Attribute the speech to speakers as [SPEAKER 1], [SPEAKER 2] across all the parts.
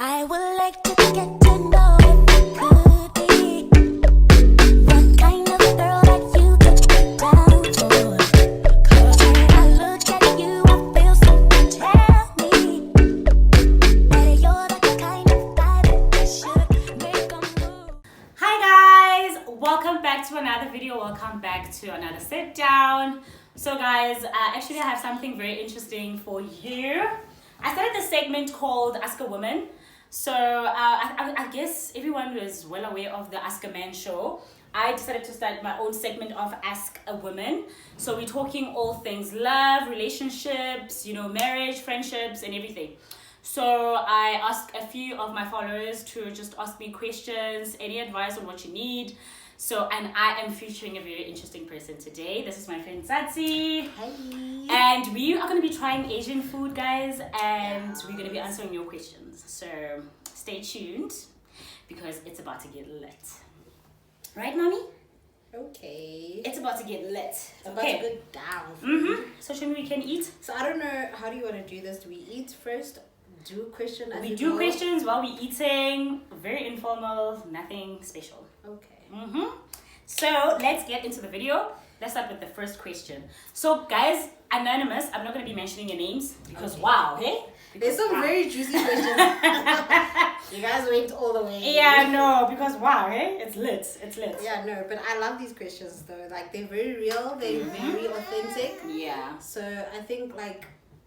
[SPEAKER 1] I would like to get to know if you could be the kind of girl that you could get down for. 'Cause when I look at you, I feel something tell me that you're the kind of guy that should make a move.
[SPEAKER 2] Hi guys, welcome back to another video. Welcome back to another sit down. So guys, actually I have something very interesting for you. I started this segment called Ask a Woman. So I guess everyone was well aware of the Ask a Man show. I decided to start my own segment of Ask a Woman. So we're talking all things love, relationships, marriage, friendships, and everything. So I asked a few of my followers to just ask me questions, any advice on what you need. And I am featuring a very interesting person today. This is my friend Satsi.
[SPEAKER 3] Hi.
[SPEAKER 2] And we are going to be trying Asian food, guys. And we're going to be answering your questions. So stay tuned because it's about to get lit. Right, mommy?
[SPEAKER 3] Okay.
[SPEAKER 2] It's about to get lit.
[SPEAKER 3] It's about to go down.
[SPEAKER 2] Mm-hmm. So should we can eat?
[SPEAKER 3] So I don't know, how do you want to do this? Do we eat first? Do question as
[SPEAKER 2] We do questions while we're eating. Very informal, nothing special.
[SPEAKER 3] Okay.
[SPEAKER 2] Mm-hmm. So let's get into the video. Let's start with the first question. So guys, anonymous, I'm not going to be mentioning your names because wow, hey?
[SPEAKER 3] There's some very juicy questions. You guys went all the way.
[SPEAKER 2] Yeah, no, because wow, hey? It's lit. It's lit.
[SPEAKER 3] Yeah, no, but I love these questions though. Like they're very real, they're very authentic.
[SPEAKER 2] Yeah.
[SPEAKER 3] So I think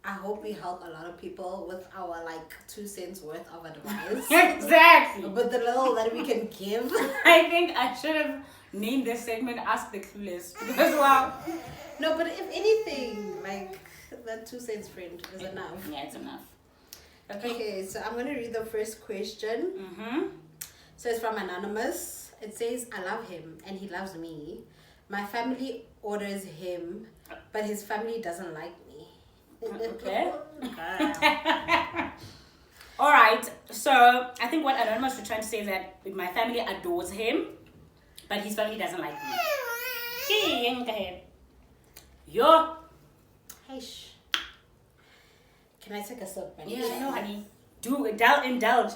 [SPEAKER 3] I hope we help a lot of people with our 2 cents worth of advice.
[SPEAKER 2] Exactly.
[SPEAKER 3] But the little that we can give.
[SPEAKER 2] I think I should have named this segment Ask the Clueless because wow.
[SPEAKER 3] No, but if anything, that 2 cents friend is enough.
[SPEAKER 2] Yeah, it's enough.
[SPEAKER 3] Okay, so I'm going to read the first question.
[SPEAKER 2] Mm-hmm.
[SPEAKER 3] So it's from Anonymous. It says, I love him and he loves me. My family orders him, but his family doesn't like me.
[SPEAKER 2] Okay. All right. So I think what Anonymous was trying to say is that my family adores him, but his family doesn't like me. Yo.
[SPEAKER 3] Hey, shh. Can I take a sip? Man?
[SPEAKER 2] Yeah, no, honey. Do indulge.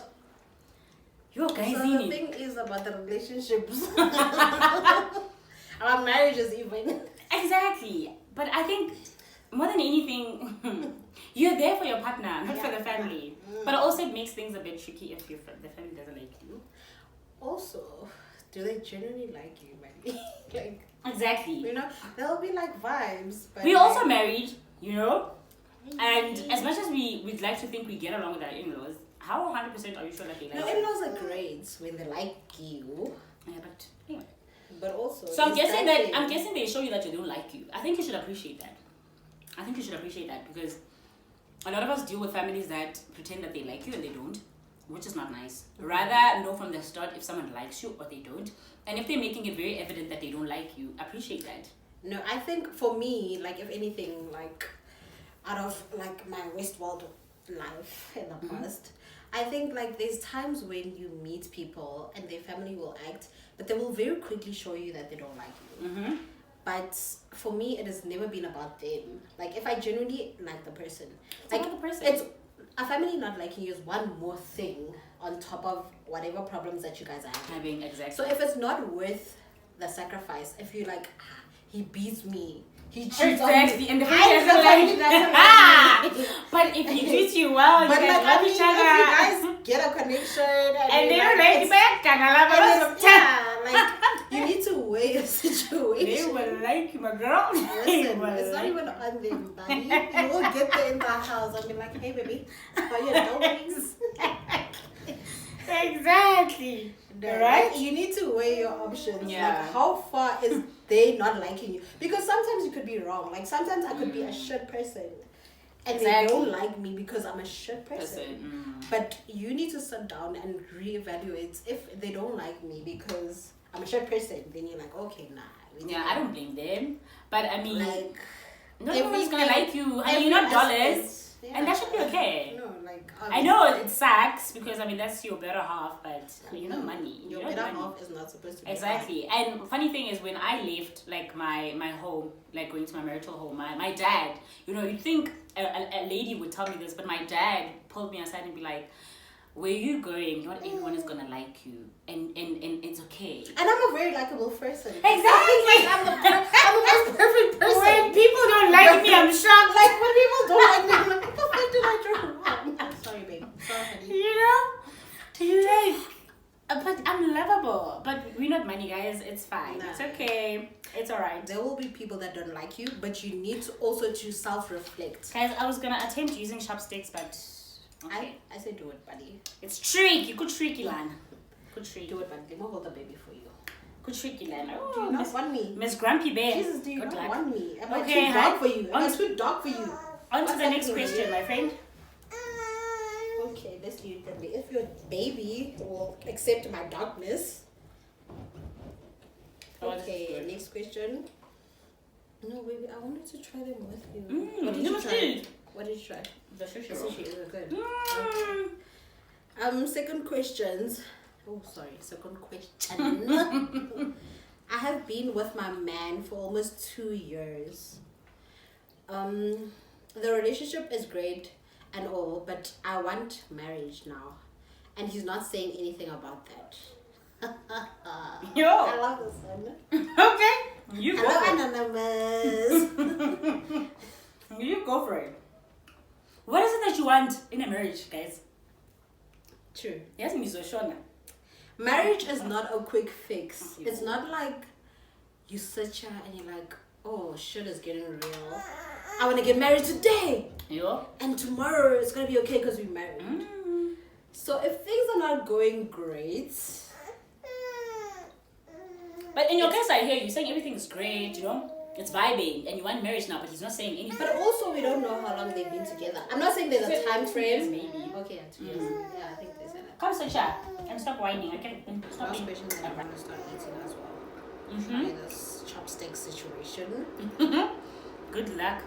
[SPEAKER 2] Yo, guys.
[SPEAKER 3] So the thing is about the relationships. Our marriages even.
[SPEAKER 2] Exactly. But I think more than anything, you're there for your partner, not for the family. But also it makes things a bit tricky if the family doesn't like you.
[SPEAKER 3] Also, do they genuinely like you, man?
[SPEAKER 2] Exactly.
[SPEAKER 3] There'll be vibes. But
[SPEAKER 2] We're also married, and as much as we'd like to think we get along with our in-laws, how 100% are you sure that they like
[SPEAKER 3] No,
[SPEAKER 2] you?
[SPEAKER 3] in-laws are great when they like you.
[SPEAKER 2] Yeah, but anyway.
[SPEAKER 3] But also,
[SPEAKER 2] So I'm guessing they show you that they don't like you. I think you should appreciate that. Because a lot of us deal with families that pretend that they like you and they don't, which is not nice. Rather know from the start if someone likes you or they don't. And if they're making it very evident that they don't like you, appreciate that.
[SPEAKER 3] No, I think for me, if anything, out of my Westworld life in the past, I think there's times when you meet people and their family will act, but they will very quickly show you that they don't like you.
[SPEAKER 2] Mm-hmm.
[SPEAKER 3] But for me, it has never been about them. If I genuinely like the person, it's a family not liking you is one more thing on top of whatever problems that you guys are having.
[SPEAKER 2] Exactly.
[SPEAKER 3] So if it's not worth the sacrifice, if you he beats me, he cheats
[SPEAKER 2] Exactly.
[SPEAKER 3] on me,
[SPEAKER 2] And the family doesn't like but if he treats you well, you guys love each other.
[SPEAKER 3] If you guys get a connection
[SPEAKER 2] And they don't like you back,
[SPEAKER 3] you need to weigh the situation.
[SPEAKER 2] they will like you, my girl.
[SPEAKER 3] Listen, it's not even on them, buddy. You will get there in the house and be like, hey, baby, are you doings?
[SPEAKER 2] Exactly. Right?
[SPEAKER 3] You need to weigh your options.
[SPEAKER 2] Yeah.
[SPEAKER 3] How far is they not liking you? Because sometimes you could be wrong. Sometimes I could be a shit person. And
[SPEAKER 2] Exactly.
[SPEAKER 3] they don't like me because I'm a shit person. But you need to sit down and reevaluate if they don't like me because I'm a shit person. Then you're like, okay, nah.
[SPEAKER 2] Yeah, I don't blame them. But I mean, not
[SPEAKER 3] everything-
[SPEAKER 2] everyone's gonna like you. I mean, you're not dollars. And that should be okay.
[SPEAKER 3] No,
[SPEAKER 2] I know it sucks because that's your better half, but money.
[SPEAKER 3] Your better half is not supposed to be
[SPEAKER 2] exactly. And funny thing is, when I left my home, going to my marital home, my dad, you'd think a lady would tell me this, but my dad pulled me aside and be like, where you going, not everyone is gonna like you, and it's okay.
[SPEAKER 3] And I'm a very likable person.
[SPEAKER 2] Exactly.
[SPEAKER 3] I'm the most perfect person.
[SPEAKER 2] When people don't like me, I'm shocked.
[SPEAKER 3] Like when people don't like me, I'm like, what the fuck did I do wrong? I'm sorry, babe. Sorry, honey.
[SPEAKER 2] You know, you like. But I'm lovable. But we're not money, guys. It's fine.
[SPEAKER 3] Nah.
[SPEAKER 2] It's okay. It's alright.
[SPEAKER 3] There will be people that don't like you, but you need to also to self-reflect.
[SPEAKER 2] Guys, I was gonna attempt using chopsticks, but okay.
[SPEAKER 3] I say do it, buddy.
[SPEAKER 2] It's tricky. Good tricky, man. Good tricky.
[SPEAKER 3] Do it, buddy. Let me hold the baby for you.
[SPEAKER 2] Good tricky, man.
[SPEAKER 3] Do you
[SPEAKER 2] Oh,
[SPEAKER 3] not want me?
[SPEAKER 2] Miss Grumpy Bear.
[SPEAKER 3] Jesus, do you
[SPEAKER 2] Good
[SPEAKER 3] not
[SPEAKER 2] luck.
[SPEAKER 3] want me? Am I
[SPEAKER 2] Okay,
[SPEAKER 3] too dark for you? Am I too dark for you?
[SPEAKER 2] On to
[SPEAKER 3] What's
[SPEAKER 2] the next
[SPEAKER 3] happening
[SPEAKER 2] question,
[SPEAKER 3] here?
[SPEAKER 2] my friend.
[SPEAKER 3] Okay, let's do it then. If your baby will accept my darkness.
[SPEAKER 2] Oh, this is
[SPEAKER 3] Okay,
[SPEAKER 2] good.
[SPEAKER 3] next question. No, baby, I wanted to try them with you.
[SPEAKER 2] Mm,
[SPEAKER 3] What did
[SPEAKER 2] you
[SPEAKER 3] you
[SPEAKER 2] must
[SPEAKER 3] try?
[SPEAKER 2] eat.
[SPEAKER 3] What did you try?
[SPEAKER 2] The sushi
[SPEAKER 3] The
[SPEAKER 2] roll.
[SPEAKER 3] sushi, is it good?
[SPEAKER 2] Mm.
[SPEAKER 3] Second questions. Oh, sorry, second question. I have been with my man for almost 2 years. The relationship is great and all, but I want marriage now. And he's not saying anything about that.
[SPEAKER 2] Yo.
[SPEAKER 3] I love this one.
[SPEAKER 2] Okay. You go
[SPEAKER 3] Hello,
[SPEAKER 2] for it.
[SPEAKER 3] Anonymous.
[SPEAKER 2] You go for it. What is it that you want in a marriage, guys?
[SPEAKER 3] True.
[SPEAKER 2] Yes, me so sure now.
[SPEAKER 3] Marriage is not a quick fix. It's not like you sit here and you're like, oh, shit is getting real. I want to get married today.
[SPEAKER 2] Yo.
[SPEAKER 3] And tomorrow it's going to be okay because we're married.
[SPEAKER 2] Mm.
[SPEAKER 3] So if things are not going great,
[SPEAKER 2] But in your case, I hear you saying everything is great, you know? It's vibing, and you want marriage now, but he's not saying anything.
[SPEAKER 3] but also we don't know how long they've been together. I'm not saying there's a time
[SPEAKER 2] 2 years,
[SPEAKER 3] frame.
[SPEAKER 2] maybe.
[SPEAKER 3] Okay, yeah, 2 years. Yeah, I think there's that.
[SPEAKER 2] Come, Sacha, and stop whining. I can stop
[SPEAKER 3] Last
[SPEAKER 2] being.
[SPEAKER 3] question that I want to start eating as well.
[SPEAKER 2] Mhm.
[SPEAKER 3] Try this chopstick situation.
[SPEAKER 2] Good luck.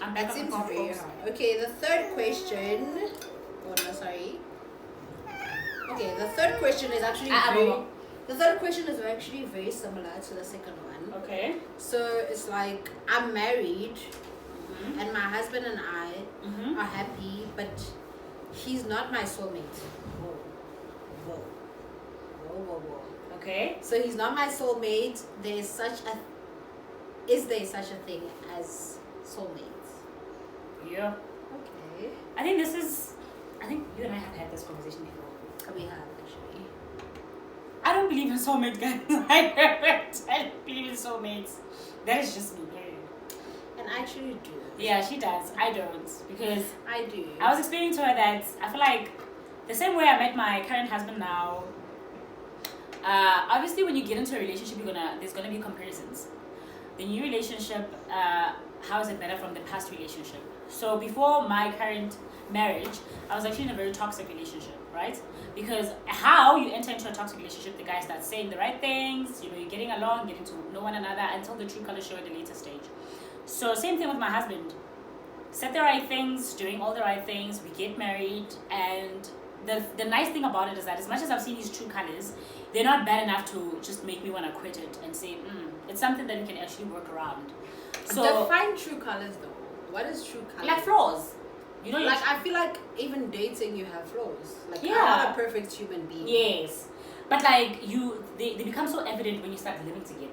[SPEAKER 2] I'm back
[SPEAKER 3] That
[SPEAKER 2] on
[SPEAKER 3] seems
[SPEAKER 2] the phone,
[SPEAKER 3] very
[SPEAKER 2] folks.
[SPEAKER 3] hard. Okay, the third question. Oh no, sorry. Okay, the third question is actually
[SPEAKER 2] Mama.
[SPEAKER 3] the third question is actually very similar to the second one.
[SPEAKER 2] Okay.
[SPEAKER 3] So it's like I'm married
[SPEAKER 2] Mhm.
[SPEAKER 3] and my husband and I
[SPEAKER 2] Mhm.
[SPEAKER 3] are happy, but he's not my soulmate. Whoa. Whoa. Whoa, whoa, whoa.
[SPEAKER 2] Okay.
[SPEAKER 3] So he's not my soulmate. Is there such a thing as soulmates?
[SPEAKER 2] Yeah.
[SPEAKER 3] Okay.
[SPEAKER 2] I think you and I have had this conversation before.
[SPEAKER 3] We have actually.
[SPEAKER 2] I don't believe in soulmates, guys. I don't believe in soulmates. That is just me, period.
[SPEAKER 3] And I actually do.
[SPEAKER 2] Yeah, she does. I don't. Because
[SPEAKER 3] I do.
[SPEAKER 2] I was explaining to her that I feel like the same way I met my current husband now, obviously when you get into a relationship, there's gonna be comparisons. The new relationship, how is it better from the past relationship? So before my current marriage, I was actually in a very toxic relationship, right? Because how you enter into a toxic relationship, the guy starts saying the right things, you're getting along, getting to know one another until the true colors show at the later stage. So same thing with my husband. Said the right things, doing all the right things, we get married, and the nice thing about it is that as much as I've seen his true colors, they're not bad enough to just make me want to quit it and say, it's something that we can actually work around. So
[SPEAKER 3] define true colors though. What is true colors?
[SPEAKER 2] like flaws. You know,
[SPEAKER 3] Like I feel like even dating you have flaws. Like
[SPEAKER 2] Yeah.
[SPEAKER 3] I'm not a perfect human being.
[SPEAKER 2] yes. But like they become so evident when you start living together.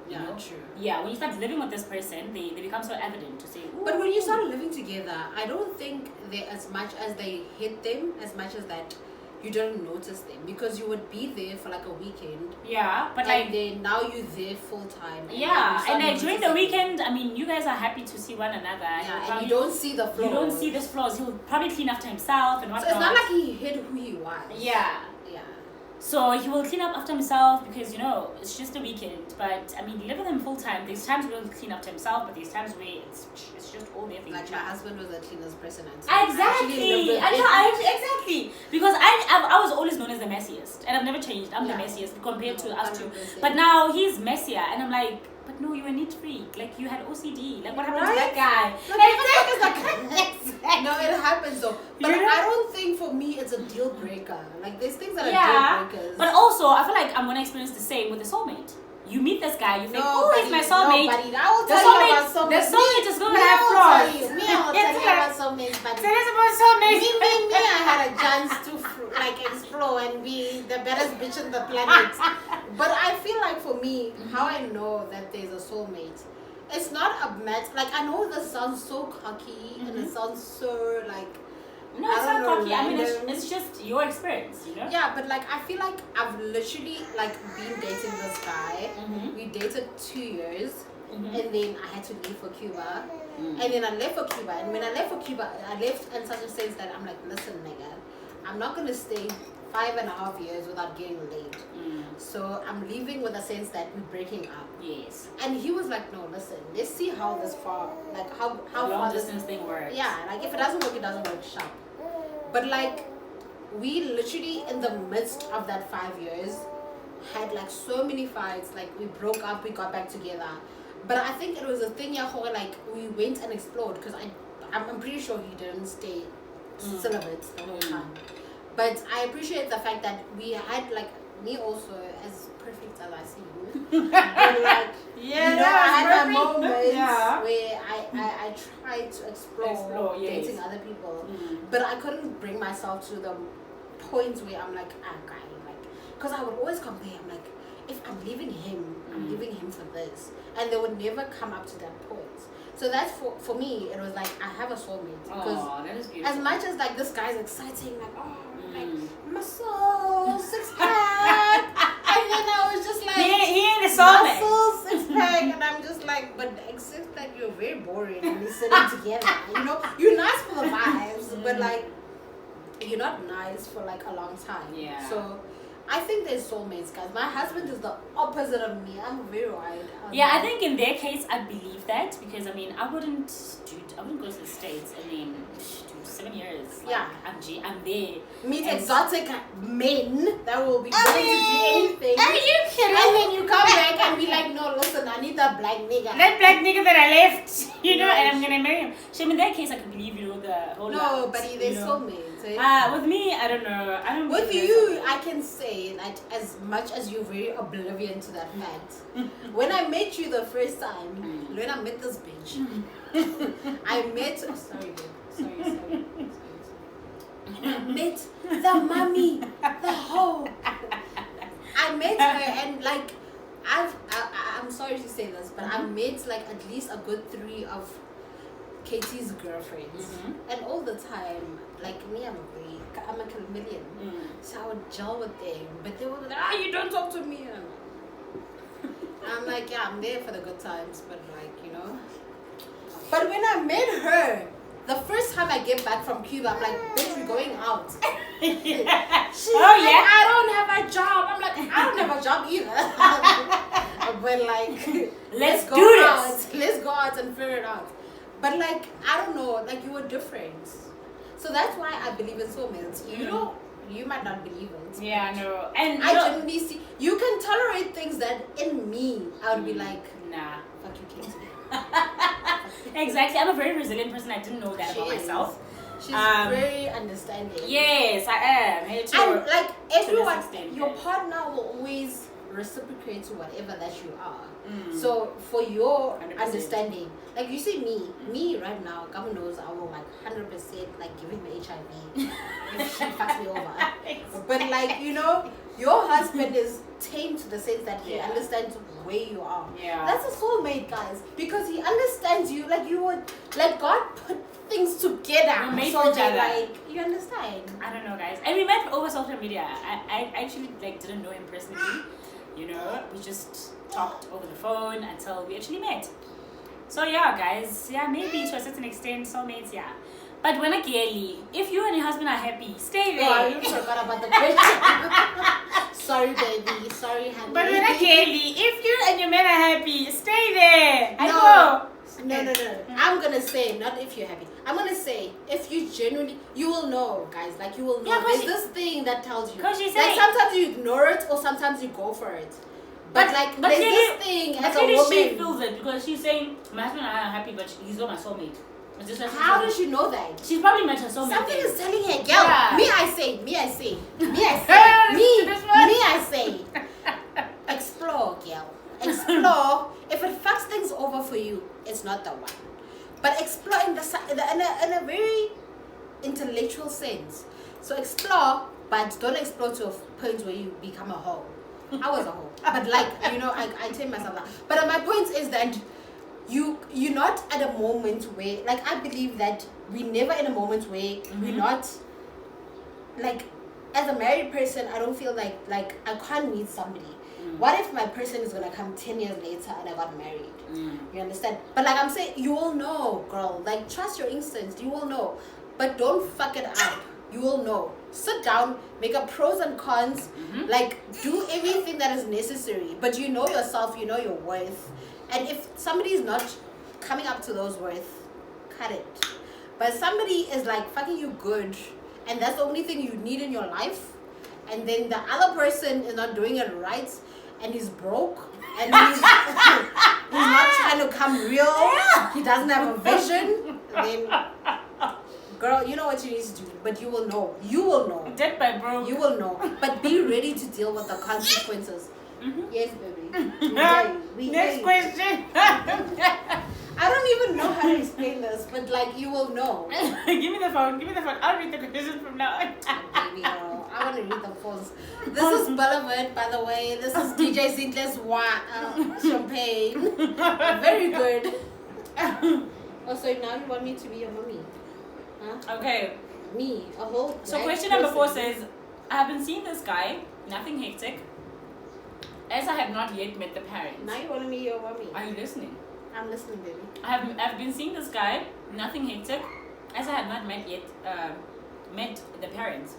[SPEAKER 2] You
[SPEAKER 3] Yeah,
[SPEAKER 2] know?
[SPEAKER 3] true.
[SPEAKER 2] Yeah, when you start living with this person, they become so evident to say,
[SPEAKER 3] But when you start living together, I don't think they as much as they hit them, as much as that you don't notice them because you would be there for like a weekend.
[SPEAKER 2] yeah, but
[SPEAKER 3] And
[SPEAKER 2] like
[SPEAKER 3] then now you're there full time.
[SPEAKER 2] yeah, and like during the weekend, I mean, you guys are happy to see one another. He'll
[SPEAKER 3] Yeah, and
[SPEAKER 2] probably-
[SPEAKER 3] you don't see the flaws.
[SPEAKER 2] You don't see these flaws. He'll probably clean after himself and
[SPEAKER 3] So
[SPEAKER 2] whatnot.
[SPEAKER 3] it's not like he hid who he was.
[SPEAKER 2] yeah.
[SPEAKER 3] Yeah.
[SPEAKER 2] So he will clean up after himself because it's just a weekend. But I mean, live with him full time. There's times where he'll clean up to himself, but there's times where it's just all there for you.
[SPEAKER 3] Like my husband was the cleanest person. And so
[SPEAKER 2] Exactly. Exactly. Because I was always known as the messiest, and I've never changed. I'm
[SPEAKER 3] Yeah.
[SPEAKER 2] the messiest compared to us two.
[SPEAKER 3] 100%.
[SPEAKER 2] But now he's messier, and I'm like, but no, you were neat freak. Like you had OCD. Like what happened to that guy?
[SPEAKER 3] No, it happens though. But
[SPEAKER 2] You know?
[SPEAKER 3] I don't think for me it's a deal breaker. Like there's things that are
[SPEAKER 2] Yeah.
[SPEAKER 3] deal breakers.
[SPEAKER 2] But also, I feel like I'm gonna experience the same with the soulmate. You meet this guy, you think, oh, he's my soulmate.
[SPEAKER 3] No, buddy, I will
[SPEAKER 2] The
[SPEAKER 3] tell you about
[SPEAKER 2] soulmate,
[SPEAKER 3] soulmates.
[SPEAKER 2] the soulmate is going to
[SPEAKER 3] Me,
[SPEAKER 2] have
[SPEAKER 3] I will
[SPEAKER 2] flaws.
[SPEAKER 3] tell you. Me, I will tell you about soulmates, buddy.
[SPEAKER 2] Tell us about soulmates.
[SPEAKER 3] Me, I had a chance to like explore and be the baddest bitch on the planet. But I feel like for me, how I know that there's a soulmate, it's not a match. Like I know this sounds so cocky and it sounds so like.
[SPEAKER 2] No, it's not cocky. I mean,
[SPEAKER 3] random.
[SPEAKER 2] it's just your experience, you know?
[SPEAKER 3] Yeah, but like I feel like I've literally like been dating this guy. We dated 2 years, and then I had to leave for Cuba, and then I left for Cuba. And when I left for Cuba, I left in such a sense that I'm like, listen, nigga, I'm not gonna stay 5.5 years without getting laid. So I'm leaving with a sense that we're breaking up.
[SPEAKER 2] Yes.
[SPEAKER 3] And he was like, no, listen, let's see how this far, like how
[SPEAKER 2] Long
[SPEAKER 3] far
[SPEAKER 2] distance thing works.
[SPEAKER 3] Yeah, like if it doesn't work, it doesn't work. Sharp. But like, we literally in the midst of that 5 years had like so many fights. Like we broke up, we got back together. But I think it was a thing, yeah, where like we went and explored because I'm pretty sure he didn't stay celibate the whole time. But I appreciate the fact that we had like me also as perfect as I see you. But like
[SPEAKER 2] Yeah,
[SPEAKER 3] you know, I had
[SPEAKER 2] perfect.
[SPEAKER 3] my moments
[SPEAKER 2] Yeah.
[SPEAKER 3] where I tried to explore
[SPEAKER 2] yes.
[SPEAKER 3] dating other people, but I couldn't bring myself to the point where I'm like, guy, like, because I would always compare. I'm like, if I'm leaving him, I'm leaving him for this, and they would never come up to that point. So that's for me. It was like I have a soulmate because
[SPEAKER 2] That is beautiful.
[SPEAKER 3] as much as like this guy's exciting, like like muscle 6-pack, and then I was just like
[SPEAKER 2] He ain't a soulmate.
[SPEAKER 3] muscle 6-pack, and I'm just like, but except that you're very boring when we're sitting together. You know, you're nice for the vibes, but like you're not nice for like a long time.
[SPEAKER 2] Yeah.
[SPEAKER 3] So I think they're soulmates, guys. My husband is the opposite of me. I'm very wide.
[SPEAKER 2] Yeah, I think in their case, I believe that because I mean, I wouldn't go to the States and then do 7 years. Like,
[SPEAKER 3] Yeah.
[SPEAKER 2] I'm there.
[SPEAKER 3] meet
[SPEAKER 2] And-
[SPEAKER 3] exotic men that will be willing to do anything.
[SPEAKER 2] Are you kidding?
[SPEAKER 3] And then you come back and be like, no, listen, I need that black nigga.
[SPEAKER 2] That black nigga that I left, you know,
[SPEAKER 3] Yeah.
[SPEAKER 2] and I'm gonna marry him. So in that case, I can believe, you know, the whole
[SPEAKER 3] No,
[SPEAKER 2] lot,
[SPEAKER 3] but
[SPEAKER 2] you
[SPEAKER 3] they're
[SPEAKER 2] know.
[SPEAKER 3] soulmates. Eh?
[SPEAKER 2] With me, I don't know. I don't.
[SPEAKER 3] With
[SPEAKER 2] believe
[SPEAKER 3] you,
[SPEAKER 2] there's
[SPEAKER 3] I can say that as much as you're very oblivion to that fact, when I met you the first time, when I met this bitch, I met. Sorry, babe. Sorry. When I met the mummy, the hoe. I met her and like, I'm sorry to say this, but I met like at least a good 3 of Katie's girlfriends, and all the time, like me, I'm a chameleon, so I would gel with them, but they were like, you don't talk to me. And I'm like, yeah, I'm there for the good times, but like, you know. But when I met her, the first time I get back from Cuba, I'm like, bitch, we're going out. She's
[SPEAKER 2] Oh,
[SPEAKER 3] like,
[SPEAKER 2] yeah?
[SPEAKER 3] I don't have a job. I'm like, I don't have a job either. But like,
[SPEAKER 2] Let's
[SPEAKER 3] go
[SPEAKER 2] do this.
[SPEAKER 3] out. Let's go out and figure it out. But like, I don't know, like you were different. So that's why I believe in soulmates. You know, you might not believe it.
[SPEAKER 2] Yeah, I know. And
[SPEAKER 3] I genuinely see, you can tolerate things that in me, I would be like,
[SPEAKER 2] nah.
[SPEAKER 3] fuck you, Katie.
[SPEAKER 2] Exactly. I'm a very resilient person. I didn't know that
[SPEAKER 3] She
[SPEAKER 2] about
[SPEAKER 3] is.
[SPEAKER 2] myself.
[SPEAKER 3] She's very understanding.
[SPEAKER 2] Yes, I am. Hey,
[SPEAKER 3] And like everyone,
[SPEAKER 2] extent,
[SPEAKER 3] your
[SPEAKER 2] yes.
[SPEAKER 3] partner will always reciprocate to whatever that you are. So for your
[SPEAKER 2] 100%.
[SPEAKER 3] understanding, like you see me right now, God knows I will like 100% like give him HIV if she fucks me over. But like, you know, your husband is tame to the sense that he
[SPEAKER 2] Yeah.
[SPEAKER 3] understands where you are.
[SPEAKER 2] Yeah.
[SPEAKER 3] That's a soulmate, guys, because he understands you. Like you would, like God put things together
[SPEAKER 2] We made
[SPEAKER 3] so
[SPEAKER 2] for each
[SPEAKER 3] that
[SPEAKER 2] other.
[SPEAKER 3] like you understand.
[SPEAKER 2] I don't know, guys. And we met over social media. I actually like didn't know him personally. You know, we just talked over the phone until we actually met. So yeah, guys. Yeah, maybe to a certain extent, soulmates. Yeah. But when again, if you and your husband are happy, stay
[SPEAKER 3] Oh, I
[SPEAKER 2] there.
[SPEAKER 3] even forgot about the question. Sorry, baby. Sorry, honey.
[SPEAKER 2] But when again, if you and your man are happy, stay there. I
[SPEAKER 3] No.
[SPEAKER 2] know.
[SPEAKER 3] No. I'm gonna say, not if you're happy. I'm gonna say, if you genuinely, you will know, guys. Like, you will know.
[SPEAKER 2] Yeah, 'cause
[SPEAKER 3] There's this thing that tells you.
[SPEAKER 2] 'cause she's
[SPEAKER 3] like,
[SPEAKER 2] saying-
[SPEAKER 3] sometimes you ignore it or sometimes you go for it. But like, there's
[SPEAKER 2] clearly-
[SPEAKER 3] this thing
[SPEAKER 2] but
[SPEAKER 3] as a
[SPEAKER 2] clearly she
[SPEAKER 3] woman.
[SPEAKER 2] feels it because she's saying, my husband and I are happy, but he's not my soulmate. It's just like
[SPEAKER 3] How does she know that?
[SPEAKER 2] She's probably met her soulmate.
[SPEAKER 3] Something
[SPEAKER 2] there.
[SPEAKER 3] is telling her, girl.
[SPEAKER 2] Yeah.
[SPEAKER 3] Me, I say. Me, I say.
[SPEAKER 2] Yes,
[SPEAKER 3] me,
[SPEAKER 2] this one.
[SPEAKER 3] I say. Explore, girl. Explore. If it fucks things over for you, it's not the one. But explore in a very intellectual sense. So explore, but don't explore to a point where you become a hoe. I was a hoe, but like I tell myself that. But my point is that you're not at a moment where, like, I believe that we're never in a moment where we're not, like, as a married person, I don't feel like I can't meet somebody. What if my person is gonna come 10 years later and I got married? You understand? But like I'm saying, you will know, girl. Like, trust your instincts. You will know, but don't fuck it up. You will know. Sit down, make a pros and cons. Like, do everything that is necessary. But you know yourself. You know your worth. And if somebody is not coming up to those worth, cut it. But somebody is like fucking you good, and that's the only thing you need in your life, and then the other person is not doing it right, and he's broke, and he's not trying to come real, he doesn't have a vision, then girl, you know what you need to do, but you will know.
[SPEAKER 2] Dead by bro.
[SPEAKER 3] You will know, but be ready to deal with the consequences. Yes, baby. We
[SPEAKER 2] Next question.
[SPEAKER 3] I don't even know how to explain this, but like, you will know.
[SPEAKER 2] Give me the phone. I'll read the question from now on.
[SPEAKER 3] Baby girl, I want to read the phones. This is Boulevard, by the way. This is DJ Zintless champagne. Very good. Oh, so now you want me to be your mommy? Huh?
[SPEAKER 2] Okay.
[SPEAKER 3] Me, a whole.
[SPEAKER 2] So question number 4 says, I have been seeing this guy, nothing hectic, as I have not yet met the parents.
[SPEAKER 3] Now you want to be your mommy?
[SPEAKER 2] Are you listening?
[SPEAKER 3] I'm listening, baby.
[SPEAKER 2] I've been seeing this guy, nothing hectic, as I have not met the parents.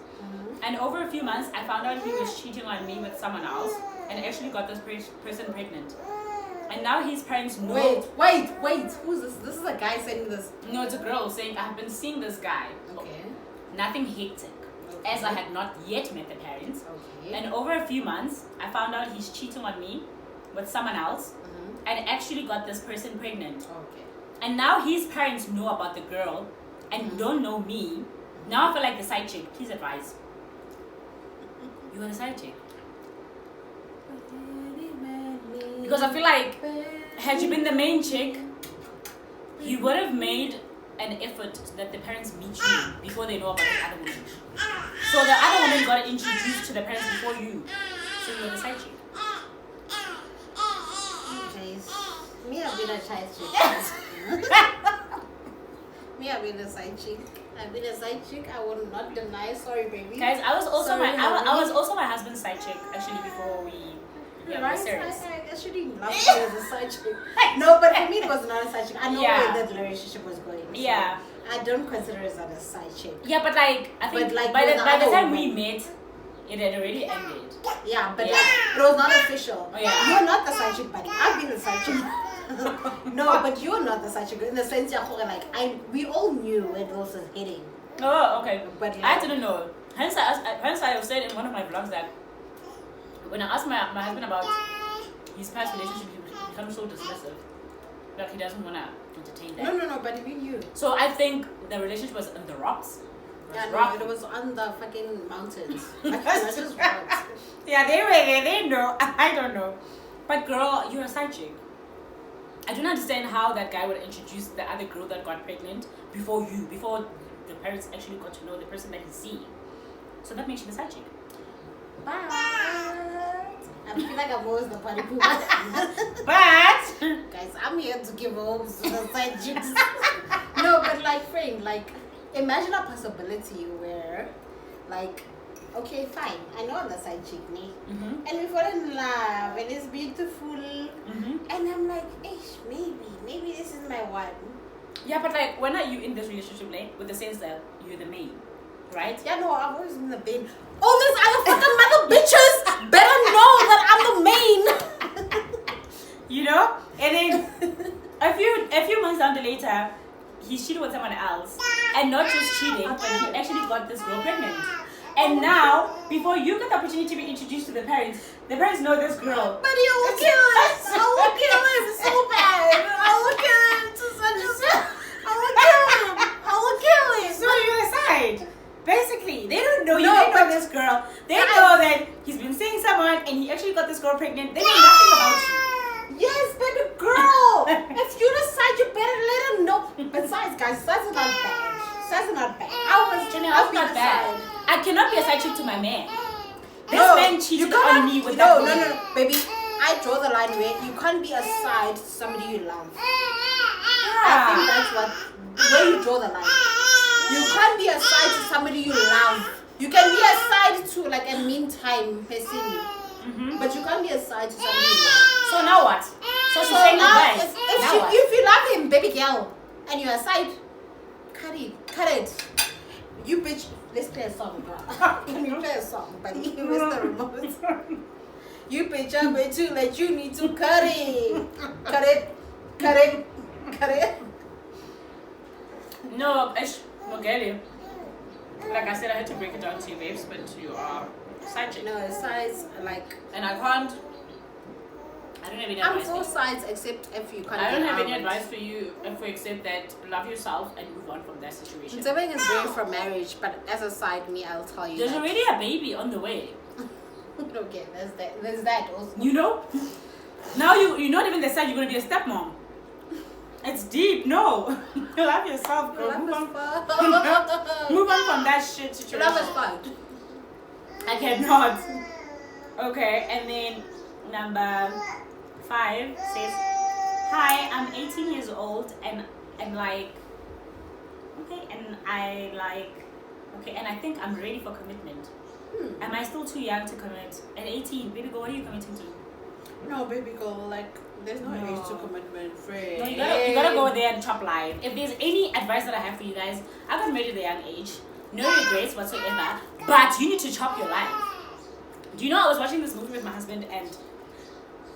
[SPEAKER 2] And over a few months, I found out he was cheating on me with someone else, and actually got this person pregnant. And now his parents know.
[SPEAKER 3] Wait. Who's this? This is a guy saying this.
[SPEAKER 2] No, it's a girl saying, I have been seeing this guy.
[SPEAKER 3] Okay.
[SPEAKER 2] Nothing hectic, as I had not yet met the parents.
[SPEAKER 3] Okay.
[SPEAKER 2] And over a few months, I found out he's cheating on me with someone else, and actually got this person pregnant.
[SPEAKER 3] Okay.
[SPEAKER 2] And now his parents know about the girl and don't know me. Now I feel like the side chick. Please advise. You are the side chick. Because I feel like, had you been the main chick, you would have made an effort that the parents meet you before they know about the other woman. So the other woman got introduced to the parents before you. So you were the side chick.
[SPEAKER 3] Me, I've been a side chick. Me, I've been a side chick. I've been a side chick. I will not deny. Sorry, baby.
[SPEAKER 2] Guys, I was also
[SPEAKER 3] Sorry,
[SPEAKER 2] I was also my husband's side chick actually before we were serious.
[SPEAKER 3] I actually loved you as a side chick. No, but for me, it was not a side chick. I know where the relationship was going. So
[SPEAKER 2] Yeah.
[SPEAKER 3] I don't consider it as a side chick.
[SPEAKER 2] Yeah, but like I think
[SPEAKER 3] But, like,
[SPEAKER 2] by
[SPEAKER 3] with
[SPEAKER 2] the
[SPEAKER 3] the
[SPEAKER 2] by the
[SPEAKER 3] other
[SPEAKER 2] time we
[SPEAKER 3] woman.
[SPEAKER 2] met, it had already ended.
[SPEAKER 3] Yeah, but
[SPEAKER 2] Yeah.
[SPEAKER 3] like, it was not official.
[SPEAKER 2] Oh, yeah.
[SPEAKER 3] You're not the side chick, buddy. I've been the side chick. No, but you're not the side chick in the sense like we all knew where this was heading.
[SPEAKER 2] Oh, okay.
[SPEAKER 3] But
[SPEAKER 2] I didn't know. Hence I said in one of my vlogs that when I asked my husband about his past relationship, he becomes so dismissive. Like he doesn't wanna entertain that.
[SPEAKER 3] No, but we knew.
[SPEAKER 2] So I think the relationship was on the rocks.
[SPEAKER 3] Yeah,
[SPEAKER 2] rock.
[SPEAKER 3] no, it was on the fucking mountains. Not just rocks.
[SPEAKER 2] Yeah, they were there. They know. I don't know. But girl, you're a side chick. I don't understand how that guy would introduce the other girl that got pregnant before the parents actually got to know the person that he's seeing. So that makes you the side chick.
[SPEAKER 3] But I feel like I'm always the party pooper.
[SPEAKER 2] But
[SPEAKER 3] Guys, I'm here to give homes to the side chicks. No, but like, friend, like, imagine a possibility where, like, okay, fine, I know I'm the side chick, me, and we fall in love, and it's beautiful, and I'm like, maybe this is my one.
[SPEAKER 2] yeah, but like, when are you in this relationship, like, with the sense that you're the main, right?
[SPEAKER 3] Yeah, no, I've always been the main. All these other fucking mother bitches better know that I'm the main.
[SPEAKER 2] You know? And then a few months down the later, he's cheating with someone else. And not just cheating, but he actually got this girl pregnant. And now, before you get the opportunity to be introduced to the parents know this girl.
[SPEAKER 3] But you will kill him. I will kill him so bad. I will kill him to such a. I will kill him.
[SPEAKER 2] So you're aside. Basically, they don't know you.
[SPEAKER 3] No,
[SPEAKER 2] They know
[SPEAKER 3] but-
[SPEAKER 2] this girl. They know that he's been seeing someone and he actually got this girl pregnant. They know nothing about you.
[SPEAKER 3] Yes, but girl, if you decide, you better let him know. Besides, guys, size is not bad. Size is not bad.
[SPEAKER 2] Jenny,
[SPEAKER 3] I'll
[SPEAKER 2] that's
[SPEAKER 3] be
[SPEAKER 2] not
[SPEAKER 3] the
[SPEAKER 2] bad.
[SPEAKER 3] side.
[SPEAKER 2] I cannot be a side chick to my man. This
[SPEAKER 3] No,
[SPEAKER 2] man
[SPEAKER 3] you
[SPEAKER 2] cheated
[SPEAKER 3] cannot-
[SPEAKER 2] on me with
[SPEAKER 3] no,
[SPEAKER 2] that.
[SPEAKER 3] no, baby. I draw the line where you can't be a side to somebody you love. I think that's where you draw the line. You can't be a side to somebody you love. You can be a side to like a meantime person, but you can't be a side to somebody you love.
[SPEAKER 2] So now what? So she's
[SPEAKER 3] So
[SPEAKER 2] saying
[SPEAKER 3] now,
[SPEAKER 2] goodbye. Now what?
[SPEAKER 3] if you love him, baby girl, and you're a side, cut it. You bitch, let's play a song, bro. Can we play a song, buddy? Mr. Remote. You bitch, I bet you like you need to cut it. Cut it.
[SPEAKER 2] No, Mogeli. Like I said, I had to break it down to you, babes, but you are side chick.
[SPEAKER 3] No, sides like
[SPEAKER 2] And I can't. I don't have any
[SPEAKER 3] I'm
[SPEAKER 2] advice.
[SPEAKER 3] for
[SPEAKER 2] for you.
[SPEAKER 3] sides except if you can't.
[SPEAKER 2] I don't
[SPEAKER 3] get
[SPEAKER 2] have any
[SPEAKER 3] out.
[SPEAKER 2] advice for you if we accept that love yourself and move on from that situation.
[SPEAKER 3] Something is great for marriage, but as a side, me, I'll tell you.
[SPEAKER 2] There's
[SPEAKER 3] that.
[SPEAKER 2] already a baby on the way.
[SPEAKER 3] Okay, there's that also.
[SPEAKER 2] You know? Now you're not even the side, you're gonna be a stepmom. It's deep, no. You love yourself, girl.
[SPEAKER 3] Love
[SPEAKER 2] Move
[SPEAKER 3] is
[SPEAKER 2] on.
[SPEAKER 3] fun.
[SPEAKER 2] Move on from that shit situation.
[SPEAKER 3] Love is fun.
[SPEAKER 2] I cannot. Okay, and then number 5 says, "Hi, I'm 18 years old and like, okay, and I think I'm ready for commitment. Am I still too young to commit? At 18, baby girl, what are you committing to?
[SPEAKER 3] No, baby girl, like there's no
[SPEAKER 2] No.
[SPEAKER 3] age to commitment, friend.
[SPEAKER 2] No, you gotta go there and chop live. If there's any advice that I have for you guys, I got married at a young age, no regrets whatsoever. But you need to chop your life. Do you know I was watching this movie with my husband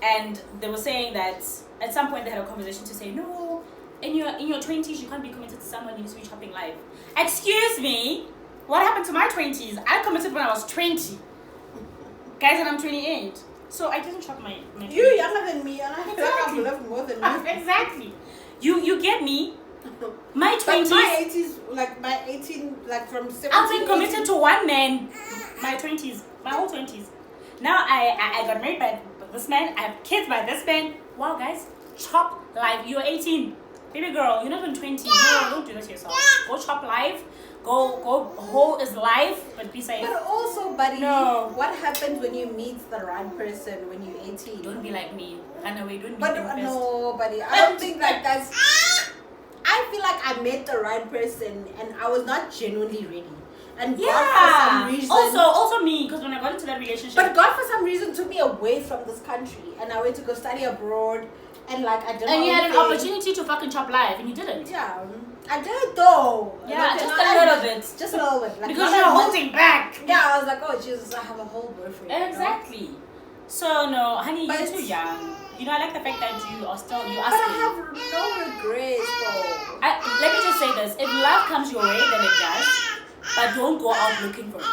[SPEAKER 2] and they were saying that at some point they had a conversation to say no, in your 20s you can't be committed to someone, you need to be chopping life. Excuse me, what happened to my 20s? I committed when I was 20, guys, and I'm 28. So I didn't chop my
[SPEAKER 3] You're
[SPEAKER 2] 20s.
[SPEAKER 3] younger than me, and I feel like
[SPEAKER 2] Exactly.
[SPEAKER 3] I've lived more than you.
[SPEAKER 2] Exactly. You get me? My
[SPEAKER 3] But
[SPEAKER 2] 20s,
[SPEAKER 3] my 80s, like my 18, like from 17.
[SPEAKER 2] I've been committed to one man. My 20s, my whole 20s. Now I got married by this man. I have kids by this man. Wow, guys, chop life. You're 18, baby girl. You're not even 20. No, don't do that to yourself. Go chop life. Go. Whole is life, but be safe.
[SPEAKER 3] But also, buddy,
[SPEAKER 2] No.
[SPEAKER 3] what happens when you meet the right person when you're 18?
[SPEAKER 2] Don't be like me. Run away. Don't be
[SPEAKER 3] But
[SPEAKER 2] confessed.
[SPEAKER 3] no, buddy, I don't think like that's. I feel like I met the right person and I was not genuinely ready. And God for some
[SPEAKER 2] Yeah.
[SPEAKER 3] reason.
[SPEAKER 2] Also me, because when I got into that relationship.
[SPEAKER 3] But God for some reason took me away from this country and I went to go study abroad and like I did.
[SPEAKER 2] And you
[SPEAKER 3] my
[SPEAKER 2] had
[SPEAKER 3] own
[SPEAKER 2] an
[SPEAKER 3] thing.
[SPEAKER 2] opportunity to fucking chop life, and you didn't.
[SPEAKER 3] Yeah, I did though.
[SPEAKER 2] Yeah,
[SPEAKER 3] Okay,
[SPEAKER 2] just
[SPEAKER 3] not
[SPEAKER 2] a little
[SPEAKER 3] like-
[SPEAKER 2] bit.
[SPEAKER 3] Just a little bit. Like
[SPEAKER 2] Because
[SPEAKER 3] not
[SPEAKER 2] you're
[SPEAKER 3] that much.
[SPEAKER 2] holding back.
[SPEAKER 3] Yeah, I was like, oh Jesus, I have a whole boyfriend. you know?
[SPEAKER 2] Exactly. So no, honey,
[SPEAKER 3] But
[SPEAKER 2] you're too young. You know, I like the fact that you are
[SPEAKER 3] But I
[SPEAKER 2] asking.
[SPEAKER 3] have no regrets though.
[SPEAKER 2] Let me just say this: if love comes your way, then it does. But don't go out looking for it.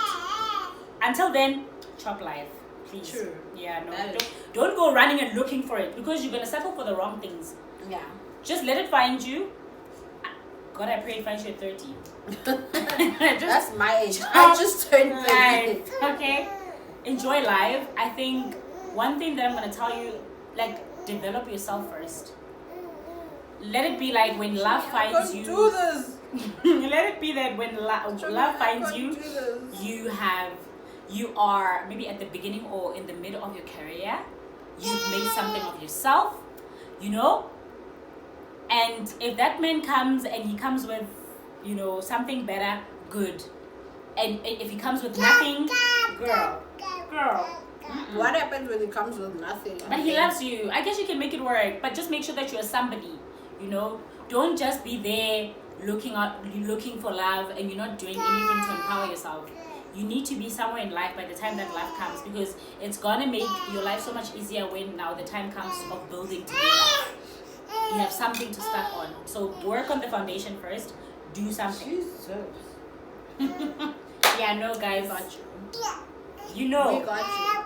[SPEAKER 2] Until then, chop life, please.
[SPEAKER 3] True.
[SPEAKER 2] Yeah, no,
[SPEAKER 3] That is-
[SPEAKER 2] don't go running and looking for it because you're gonna settle for the wrong things.
[SPEAKER 3] Yeah.
[SPEAKER 2] Just let it find you. God, I pray it finds you at 30.
[SPEAKER 3] That's my age. I
[SPEAKER 2] chop
[SPEAKER 3] just turned 30.
[SPEAKER 2] life, okay? Enjoy life. I think one thing that I'm gonna tell you, like, develop yourself first. Let it be like when love finds
[SPEAKER 3] Can't
[SPEAKER 2] you.
[SPEAKER 3] do this.
[SPEAKER 2] Let it be that when love finds you, you are maybe at the beginning or in the middle of your career. You've made something of yourself, you know. And if that man comes and he comes with, you know, something better, good. And if he comes with nothing, girl.
[SPEAKER 3] What happens when it comes with nothing?
[SPEAKER 2] But he loves you. I guess you can make it work, but just make sure that you're somebody, you know. Don't just be there looking for love and you're not doing anything to empower yourself. You need to be somewhere in life by the time that love comes, because it's gonna make your life so much easier when now the time comes of building together. You have something to start on. So work on the foundation first. Do something.
[SPEAKER 3] Jesus.
[SPEAKER 2] Yeah, no, guys.
[SPEAKER 3] Got you.
[SPEAKER 2] You know.
[SPEAKER 3] We got you.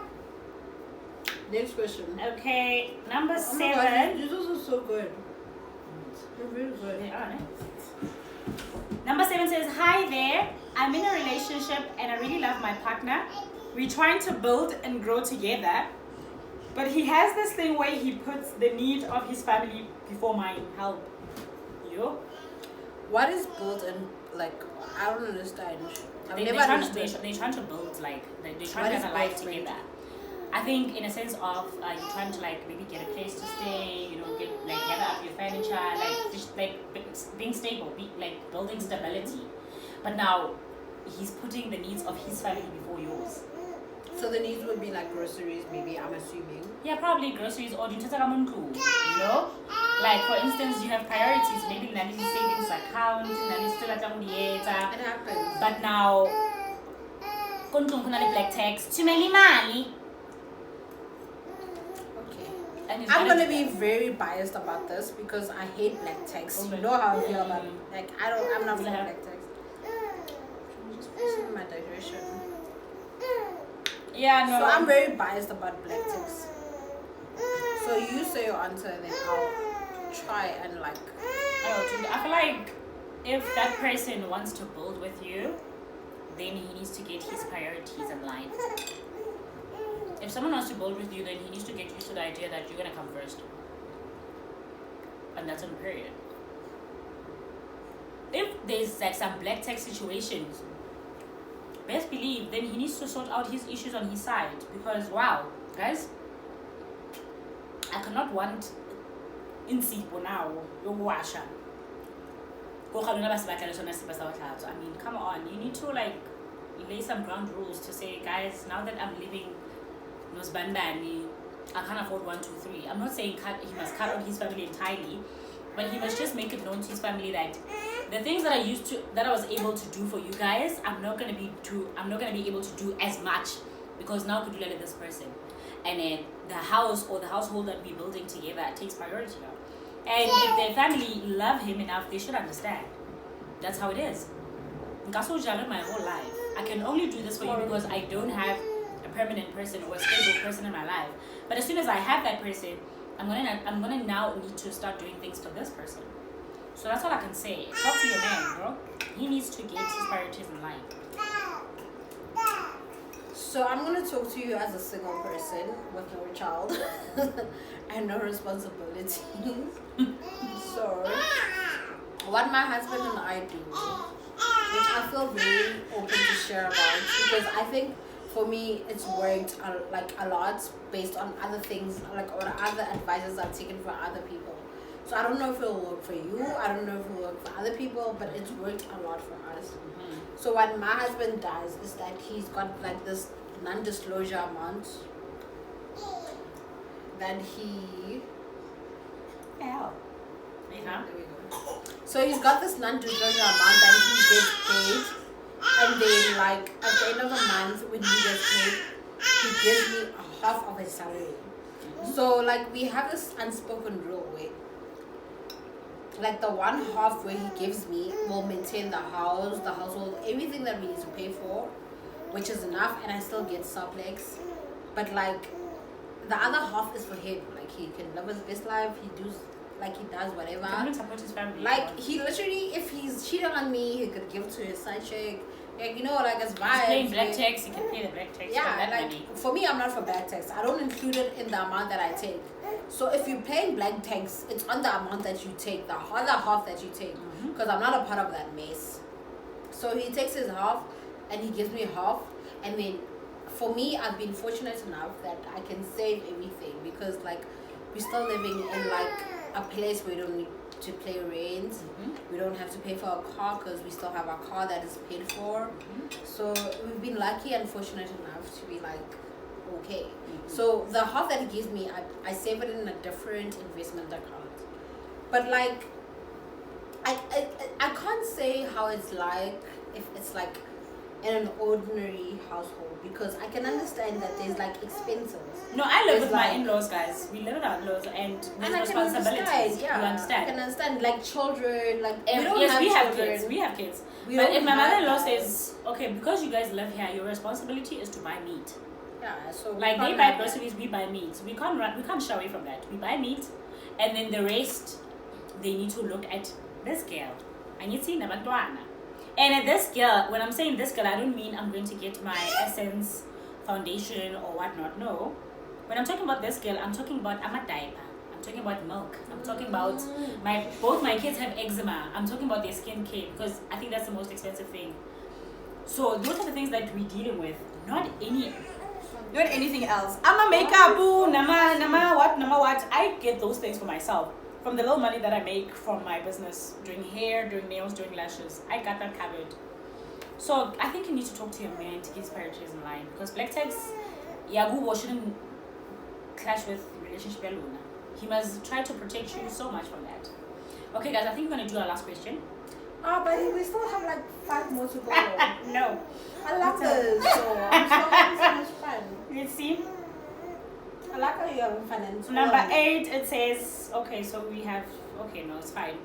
[SPEAKER 3] Next question.
[SPEAKER 2] Okay, number
[SPEAKER 3] Oh my
[SPEAKER 2] 7.
[SPEAKER 3] God, these are so good. They're really good.
[SPEAKER 2] They are, eh? Number 7 says, "Hi there. I'm in a relationship and I really love my partner. We're trying to build and grow together, but he has this thing where he puts the need of his family before mine. Help." Yo.
[SPEAKER 3] What is built and like? I don't understand. Never
[SPEAKER 2] they're
[SPEAKER 3] understood.
[SPEAKER 2] trying to build like they're
[SPEAKER 3] What
[SPEAKER 2] trying to
[SPEAKER 3] is
[SPEAKER 2] have a life
[SPEAKER 3] best friend?
[SPEAKER 2] together. I think in a sense of you're trying to like maybe get a place to stay, get like gather up your furniture, like just like being stable, like building stability. But now he's putting the needs of his family before yours.
[SPEAKER 3] So the needs would be like groceries, maybe, I'm assuming.
[SPEAKER 2] Yeah, probably groceries or like for instance, you have priorities. Maybe Nani savings account, Nani still at
[SPEAKER 3] It happens.
[SPEAKER 2] but now, black tax, too many money.
[SPEAKER 3] Okay.
[SPEAKER 2] And it's
[SPEAKER 3] I'm
[SPEAKER 2] gotta
[SPEAKER 3] gonna be very biased about this because I hate black text.
[SPEAKER 2] Okay.
[SPEAKER 3] You know how I feel about it. Like I'm not for
[SPEAKER 2] Yeah.
[SPEAKER 3] black text. Can you just push in my digression?
[SPEAKER 2] Yeah, no.
[SPEAKER 3] So I'm very biased about black text. So you say your answer, then I'll try and like.
[SPEAKER 2] I feel like if that person wants to build with you, then he needs to get his priorities in line. If someone wants to build with you, then he needs to get used to the idea that you're gonna come first. And that's on period. If there's like some black text situations, best believe then he needs to sort out his issues on his side. Because wow, guys, I cannot want insipho now yokuwasha. I mean, come on, you need to like lay some ground rules to say, guys, now that I'm living Nosbandani, I can't afford 1, 2, 3. I'm not saying he must cut out his family entirely, but he must just make it known to his family that the things that I was able to do for you guys, I'm not gonna be able to do as much because now could you let this person, and then the house or the household that we're building together takes priority now. And if their family love him enough, they should understand. That's how it is. My whole life, I can only do this for you because I don't have a permanent person or a stable person in my life. But as soon as I have that person, I'm gonna now need to start doing things for this person. So that's all I can say. Talk to your man, bro. He needs to get his priorities in line.
[SPEAKER 3] So I'm gonna talk to you as a single person with no child and no responsibilities. So what my husband and I do, which I feel very open to share about, because I think for me it's worked a lot based on other things, like or other advices I've taken from other people. So I don't know if it'll work for you, I don't know if it'll work for other people, but it's worked a lot for us.
[SPEAKER 2] Mm-hmm.
[SPEAKER 3] So what my husband does is that he's got like this non-disclosure amount that he
[SPEAKER 2] Yeah.
[SPEAKER 3] there we go. So he's got this non-disclosure amount that he gets paid, and then like at the end of the month when he gets paid, he gives me a half of his salary. So like we have this unspoken rule where like the one half where he gives me will maintain the house, the household, everything that we need to pay for, which is enough, and I still get surplus. But like the other half is for him. Like he can live his best life. He does whatever.
[SPEAKER 2] He support his family.
[SPEAKER 3] Like he literally, if he's cheating on me, he could give to his side chick. Like like his
[SPEAKER 2] He's paying
[SPEAKER 3] vibes.
[SPEAKER 2] black tax. He can pay the black tax for
[SPEAKER 3] Yeah,
[SPEAKER 2] that
[SPEAKER 3] like
[SPEAKER 2] money.
[SPEAKER 3] for me, I'm not for black tax. I don't include it in the amount that I take. So if you're paying black tax, it's on the amount that you take, the other half that you take, because I'm not a part of that mess. So he takes his half, and he gives me half, and then for me, I've been fortunate enough that I can save everything because like we're still living in like a place where we don't need to pay rent. We don't have to pay for our car because we still have our car that is paid for. So we've been lucky and fortunate enough to be like okay. So the half that he gives me, I save it in a different investment account. But like I can't say how it's like if it's like in an ordinary household, because I can understand that there's like expenses.
[SPEAKER 2] No, I live
[SPEAKER 3] It's
[SPEAKER 2] with my
[SPEAKER 3] like-
[SPEAKER 2] in-laws, guys. We live with our in-laws, and
[SPEAKER 3] And
[SPEAKER 2] there's
[SPEAKER 3] I can
[SPEAKER 2] responsibilities.
[SPEAKER 3] understand, yeah.
[SPEAKER 2] You understand?
[SPEAKER 3] I can understand, like children, like we
[SPEAKER 2] If-
[SPEAKER 3] don't
[SPEAKER 2] yes,
[SPEAKER 3] have
[SPEAKER 2] we have
[SPEAKER 3] children.
[SPEAKER 2] kids. We have kids.
[SPEAKER 3] We
[SPEAKER 2] But
[SPEAKER 3] don't
[SPEAKER 2] if my
[SPEAKER 3] have
[SPEAKER 2] mother-in-law
[SPEAKER 3] that.
[SPEAKER 2] says, okay, because you guys live here, your responsibility is to buy meat.
[SPEAKER 3] Yeah, so we
[SPEAKER 2] Like they
[SPEAKER 3] can't
[SPEAKER 2] buy
[SPEAKER 3] have that.
[SPEAKER 2] groceries, we buy meat. We can't shy away from that. We buy meat, and then the rest, they need to look at this girl. And you see nabantwana. And at this girl, when I'm saying this girl, I don't mean I'm going to get my Essence foundation or whatnot. No. When I'm talking about this girl, I'm talking about I'm a diaper. I'm talking about milk. I'm talking about both my kids have eczema. I'm talking about their skin care because I think that's the most expensive thing. So those are the things that we're dealing with, not anything else.
[SPEAKER 4] I'm a makeup.
[SPEAKER 2] Boo, nama what. I get those things for myself. From the little money that I make from my business, doing hair, doing nails, doing lashes, I got that covered. So I think you need to talk to your man to get his priorities in line, because black tax, Yagubo shouldn't clash with relationship alone. He must try to protect you so much from that. Okay, guys, I think we're gonna do our last question.
[SPEAKER 3] Oh, but we still have like 5 more to go.
[SPEAKER 2] No.
[SPEAKER 3] I love this. So I'm having so much fun.
[SPEAKER 2] Let's see.
[SPEAKER 3] I like how you're having fun. And
[SPEAKER 2] Number 8, it says, okay, so we have, okay, no, it's fine.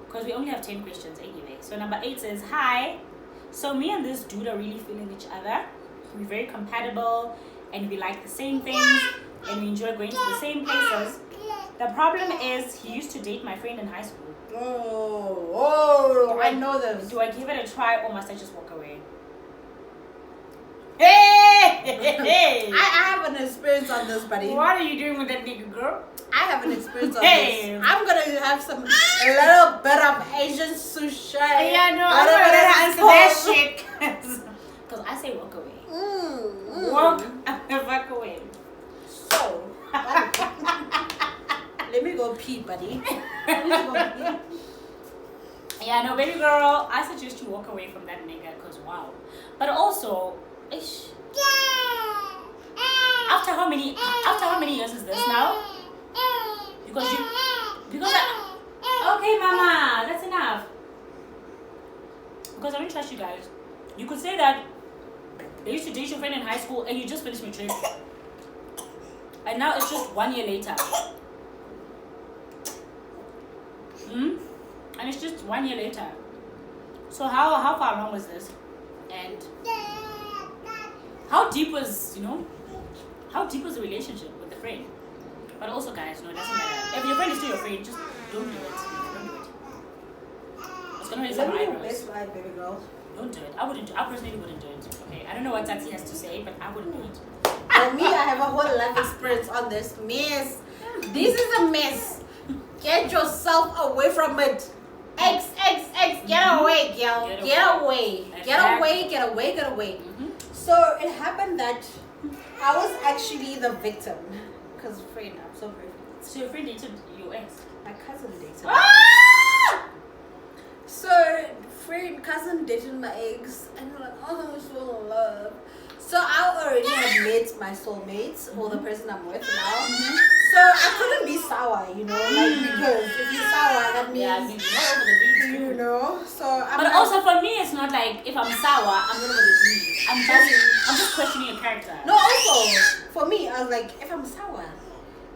[SPEAKER 2] Because we only have 10 questions anyway. So number 8 says, hi. So me and this dude are really feeling each other. We're very compatible and we like the same things and we enjoy going to the same places. The problem is he used to date my friend in high school.
[SPEAKER 3] Oh, I know them.
[SPEAKER 2] Do I give it a try or must I just walk away? Hey!
[SPEAKER 3] I have an experience on this, buddy.
[SPEAKER 2] What are you doing with that nigga, girl?
[SPEAKER 3] I have an experience on
[SPEAKER 2] Hey.
[SPEAKER 3] this. I'm gonna have a little bit of Asian sushi.
[SPEAKER 2] Yeah, no, I'm
[SPEAKER 3] Little
[SPEAKER 2] gonna
[SPEAKER 3] bit of
[SPEAKER 2] answer that
[SPEAKER 3] pork.
[SPEAKER 2] shit. Because I say walk away.
[SPEAKER 3] Walk.
[SPEAKER 2] Walk away.
[SPEAKER 3] So, let me go pee, buddy. Let me go pee.
[SPEAKER 2] Yeah, no, baby girl, I suggest you walk away from that nigga because wow. But also, ish. After how many years is this now? Because okay, mama, that's enough. Because I don't trust you guys. You could say that they used to date your friend in high school and you just finished matric. And now it's just 1 year later. And it's just 1 year later. So how far along was this? And how deep was the relationship with the friend? But also, guys, no, it doesn't matter. If your friend is still your friend, just don't do it. Don't do it. It's gonna raise some
[SPEAKER 3] Let me know
[SPEAKER 2] eyebrows.
[SPEAKER 3] best life, baby girl.
[SPEAKER 2] Don't do it. I personally wouldn't do it. Okay, I don't know what Tati has to say, but I wouldn't do it.
[SPEAKER 3] For me, I have a whole life experience on this mess. This is a mess. Get yourself away from it. X, get away, girl. Get away. Get away, get away, get away. So it happened that I was actually the victim. Because friend, I'm so grateful.
[SPEAKER 2] So your friend dated your ex?
[SPEAKER 3] My cousin dated.
[SPEAKER 2] Ah!
[SPEAKER 3] So cousin dated my ex, and we're like, oh, I'm so in love. So I already had met my soulmate, or the person I'm with now. So I couldn't be sour, like, because if you're sour, that means
[SPEAKER 2] not over the beach.
[SPEAKER 3] So I'm
[SPEAKER 2] But
[SPEAKER 3] like,
[SPEAKER 2] also for me, it's not like if I'm sour, I'm not over the beach. I'm just questioning your character.
[SPEAKER 3] no, also for me, I was like, if I'm sour,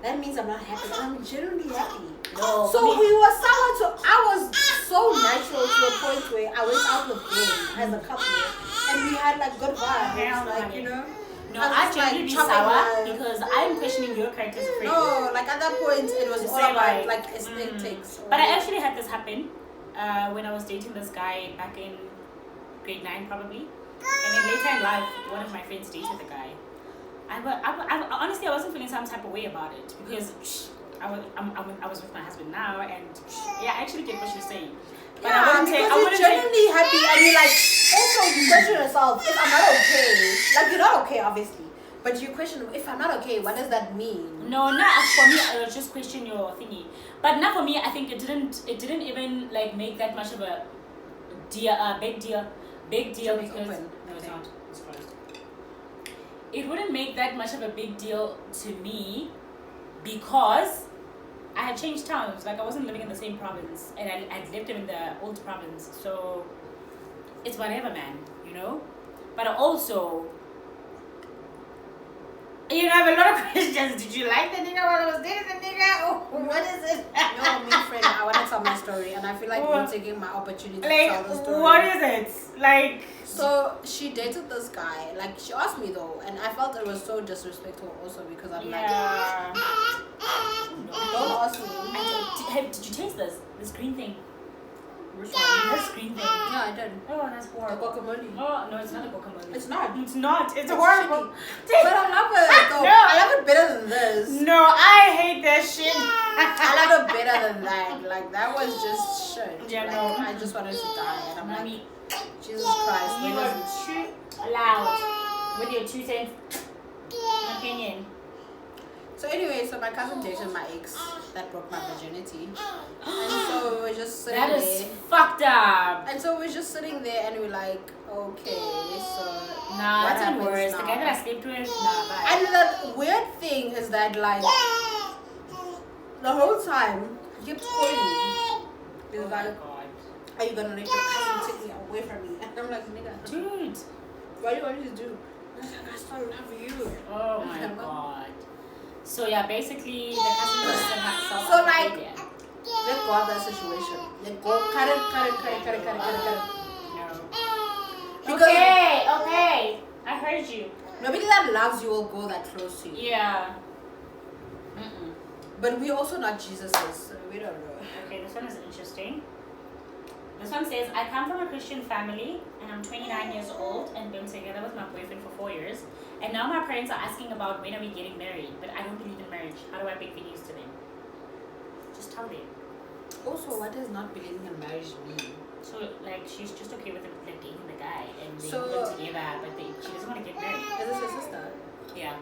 [SPEAKER 3] that means I'm not happy. I'm genuinely happy.
[SPEAKER 2] No,
[SPEAKER 3] So we were sour to, I was so natural to the point where I went out with them as a couple, and we had like good
[SPEAKER 2] Hell
[SPEAKER 3] vibes,
[SPEAKER 2] no,
[SPEAKER 3] like
[SPEAKER 2] honey.
[SPEAKER 3] No,
[SPEAKER 2] I genuinely be
[SPEAKER 3] chopping
[SPEAKER 2] sour
[SPEAKER 3] life.
[SPEAKER 2] because I'm questioning your character as a friend.
[SPEAKER 3] No, like at that point, it was
[SPEAKER 2] To
[SPEAKER 3] all
[SPEAKER 2] say,
[SPEAKER 3] about
[SPEAKER 2] like,
[SPEAKER 3] like aesthetics.
[SPEAKER 2] But I actually had this happen when I was dating this guy back in grade 9 probably. And then later in life, one of my friends dated the guy. I honestly, I wasn't feeling some type of way about it because I was with my husband now, and yeah, I actually get what you're saying. But
[SPEAKER 3] yeah,
[SPEAKER 2] I wouldn't say,
[SPEAKER 3] because
[SPEAKER 2] I
[SPEAKER 3] you're
[SPEAKER 2] wouldn't say,
[SPEAKER 3] genuinely happy, and you're like, also you question yourself, if I'm not okay, like you're not okay obviously, but you question, if I'm not okay, what does that mean?
[SPEAKER 2] no, not for me. I was just question your thingy, but not for me. I think it didn't even like make that much of a big deal
[SPEAKER 3] Should we
[SPEAKER 2] because
[SPEAKER 3] open?
[SPEAKER 2] no, it's
[SPEAKER 3] Okay.
[SPEAKER 2] not. It's closed. It wouldn't make that much of a big deal to me because I had changed towns. Like I wasn't living in the same province, and I'd lived in the old province. So it's whatever, man. But also, I have a lot of questions. Did you like the nigga while I was dating the nigga? Oh, what is it?
[SPEAKER 3] No, me friend, I want to tell my story, and I feel like you're taking my opportunity to tell the
[SPEAKER 2] Like,
[SPEAKER 3] story.
[SPEAKER 2] what is it? Like,
[SPEAKER 3] So she dated this guy. Like she asked me though, and I felt it was so disrespectful also because I'm
[SPEAKER 2] yeah.
[SPEAKER 3] like, don't ask me.
[SPEAKER 2] Did you taste this green thing?
[SPEAKER 3] Which one?
[SPEAKER 2] This green thing.
[SPEAKER 3] No, I didn't.
[SPEAKER 2] Oh, that's
[SPEAKER 3] The
[SPEAKER 2] horrible.
[SPEAKER 3] guacamole.
[SPEAKER 2] Oh no, it's not a guacamole.
[SPEAKER 3] It's not.
[SPEAKER 2] It's not. It's
[SPEAKER 3] It's
[SPEAKER 2] horrible.
[SPEAKER 3] But I love it though.
[SPEAKER 2] No.
[SPEAKER 3] I love it better than this.
[SPEAKER 2] No, I hate that shit.
[SPEAKER 3] I love it better than that. Like that was just shit.
[SPEAKER 2] Yeah,
[SPEAKER 3] like,
[SPEAKER 2] no.
[SPEAKER 3] I just wanted to die, and I'm like,
[SPEAKER 2] Mommy,
[SPEAKER 3] Jesus Christ.
[SPEAKER 2] You are too loud with your 2 cents opinion.
[SPEAKER 3] So anyway, so my cousin dated my ex that broke my virginity. And so we were just sitting
[SPEAKER 2] That
[SPEAKER 3] there.
[SPEAKER 2] is fucked up.
[SPEAKER 3] And so we're just sitting there and we're like, okay, so
[SPEAKER 2] Nah,
[SPEAKER 3] what
[SPEAKER 2] that's
[SPEAKER 3] happens
[SPEAKER 2] worse.
[SPEAKER 3] now?
[SPEAKER 2] The guy that I slept with, nah, bye.
[SPEAKER 3] And the weird thing is that like the whole time he kept calling me. He was
[SPEAKER 2] Oh my
[SPEAKER 3] like,
[SPEAKER 2] god.
[SPEAKER 3] are you gonna let your cousin take me away from me? And I'm like, nigga,
[SPEAKER 2] Dude.
[SPEAKER 3] what do you want me to do? I'm like, I still love you.
[SPEAKER 2] Oh my god. So yeah, basically the customer just set herself
[SPEAKER 3] So,
[SPEAKER 2] up
[SPEAKER 3] like,
[SPEAKER 2] for failure.
[SPEAKER 3] Let go of that situation. Let go. Cut it.
[SPEAKER 2] No.
[SPEAKER 3] Because
[SPEAKER 2] Okay. I heard you.
[SPEAKER 3] nobody that loves you will go that close to you.
[SPEAKER 2] Yeah. Mm-mm.
[SPEAKER 3] But we're also not Jesuses, so we don't know.
[SPEAKER 2] Okay, this one is interesting. This one says, I come from a Christian family and I'm 29 years old and been together with my boyfriend for 4 years. And now my parents are asking about when are we getting married, but I don't believe in marriage. How do I break the news to them? Just tell them.
[SPEAKER 3] Also, what does not believing in marriage mean?
[SPEAKER 2] So like she's just okay with like dating the guy and they
[SPEAKER 3] So-
[SPEAKER 2] live together, but she doesn't want to get married.
[SPEAKER 3] Is this your sister?
[SPEAKER 2] Yeah.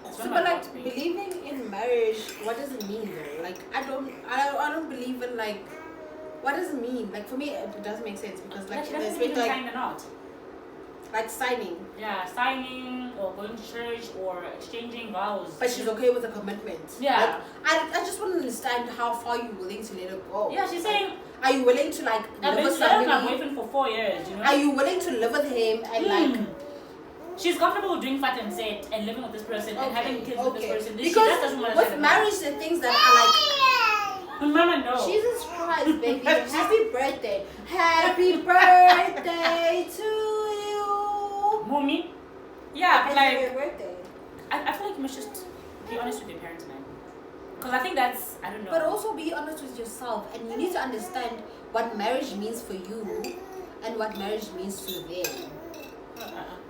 [SPEAKER 2] That's
[SPEAKER 3] So,
[SPEAKER 2] one of
[SPEAKER 3] but
[SPEAKER 2] my
[SPEAKER 3] like
[SPEAKER 2] thoughts, babe.
[SPEAKER 3] believing in marriage, what does it mean though? Like I don't believe in like. What does it mean? Like for me, it doesn't make sense because like
[SPEAKER 2] She
[SPEAKER 3] in the
[SPEAKER 2] doesn't
[SPEAKER 3] aspect,
[SPEAKER 2] even
[SPEAKER 3] like
[SPEAKER 2] sign the knot.
[SPEAKER 3] like signing,
[SPEAKER 2] Yeah, signing or going to church or exchanging vows.
[SPEAKER 3] but she's okay with the commitment.
[SPEAKER 2] Yeah.
[SPEAKER 3] Like, I just want to understand how far you're willing to let it go.
[SPEAKER 2] Yeah, she's
[SPEAKER 3] Like,
[SPEAKER 2] saying,
[SPEAKER 3] are you willing to like
[SPEAKER 2] I've
[SPEAKER 3] live
[SPEAKER 2] been
[SPEAKER 3] with
[SPEAKER 2] together with my
[SPEAKER 3] somebody?
[SPEAKER 2] boyfriend for 4 years, you know?
[SPEAKER 3] Are you willing to live with him and like?
[SPEAKER 2] She's comfortable doing fat and set and living with this person and having kids with this person. She
[SPEAKER 3] Because
[SPEAKER 2] just doesn't want to
[SPEAKER 3] with marriage, the things that are like,
[SPEAKER 2] Mama, no.
[SPEAKER 3] Jesus Christ, baby, happy birthday, happy birthday to you.
[SPEAKER 2] Mommy? Yeah, but
[SPEAKER 3] Happy
[SPEAKER 2] like,
[SPEAKER 3] birthday.
[SPEAKER 2] I feel like you must just be honest with your parents, man. Because I think that's, I don't know.
[SPEAKER 3] But also be honest with yourself, and you need to understand what marriage means for you and what marriage means to them.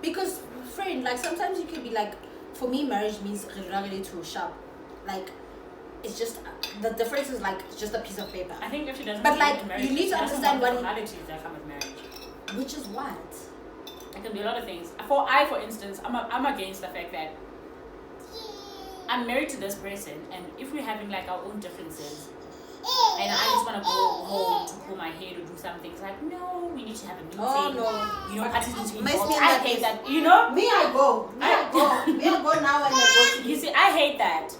[SPEAKER 3] Because, friend, like sometimes you can be like, for me, marriage means really too sharp. Like, it's just the difference is like it's just a piece of paper.
[SPEAKER 2] I think if she doesn't
[SPEAKER 3] But,
[SPEAKER 2] believe
[SPEAKER 3] like,
[SPEAKER 2] in marriage,
[SPEAKER 3] you need to
[SPEAKER 2] she doesn't
[SPEAKER 3] understand
[SPEAKER 2] want
[SPEAKER 3] what
[SPEAKER 2] the formalities that come with marriage.
[SPEAKER 3] Which is what?
[SPEAKER 2] It can be a lot of things. For instance, I'm against the fact that I'm married to this person, and if we're having like our own differences, and I just want to go home to pull my hair to do something, it's like, no, we need to have a meeting.
[SPEAKER 3] Oh no.
[SPEAKER 2] You know, parties need to be
[SPEAKER 3] Makes
[SPEAKER 2] involved.
[SPEAKER 3] me
[SPEAKER 2] I
[SPEAKER 3] like
[SPEAKER 2] hate
[SPEAKER 3] this.
[SPEAKER 2] that. You know?
[SPEAKER 3] Me, I go. Me, I go now and I go to
[SPEAKER 2] You see, I hate that.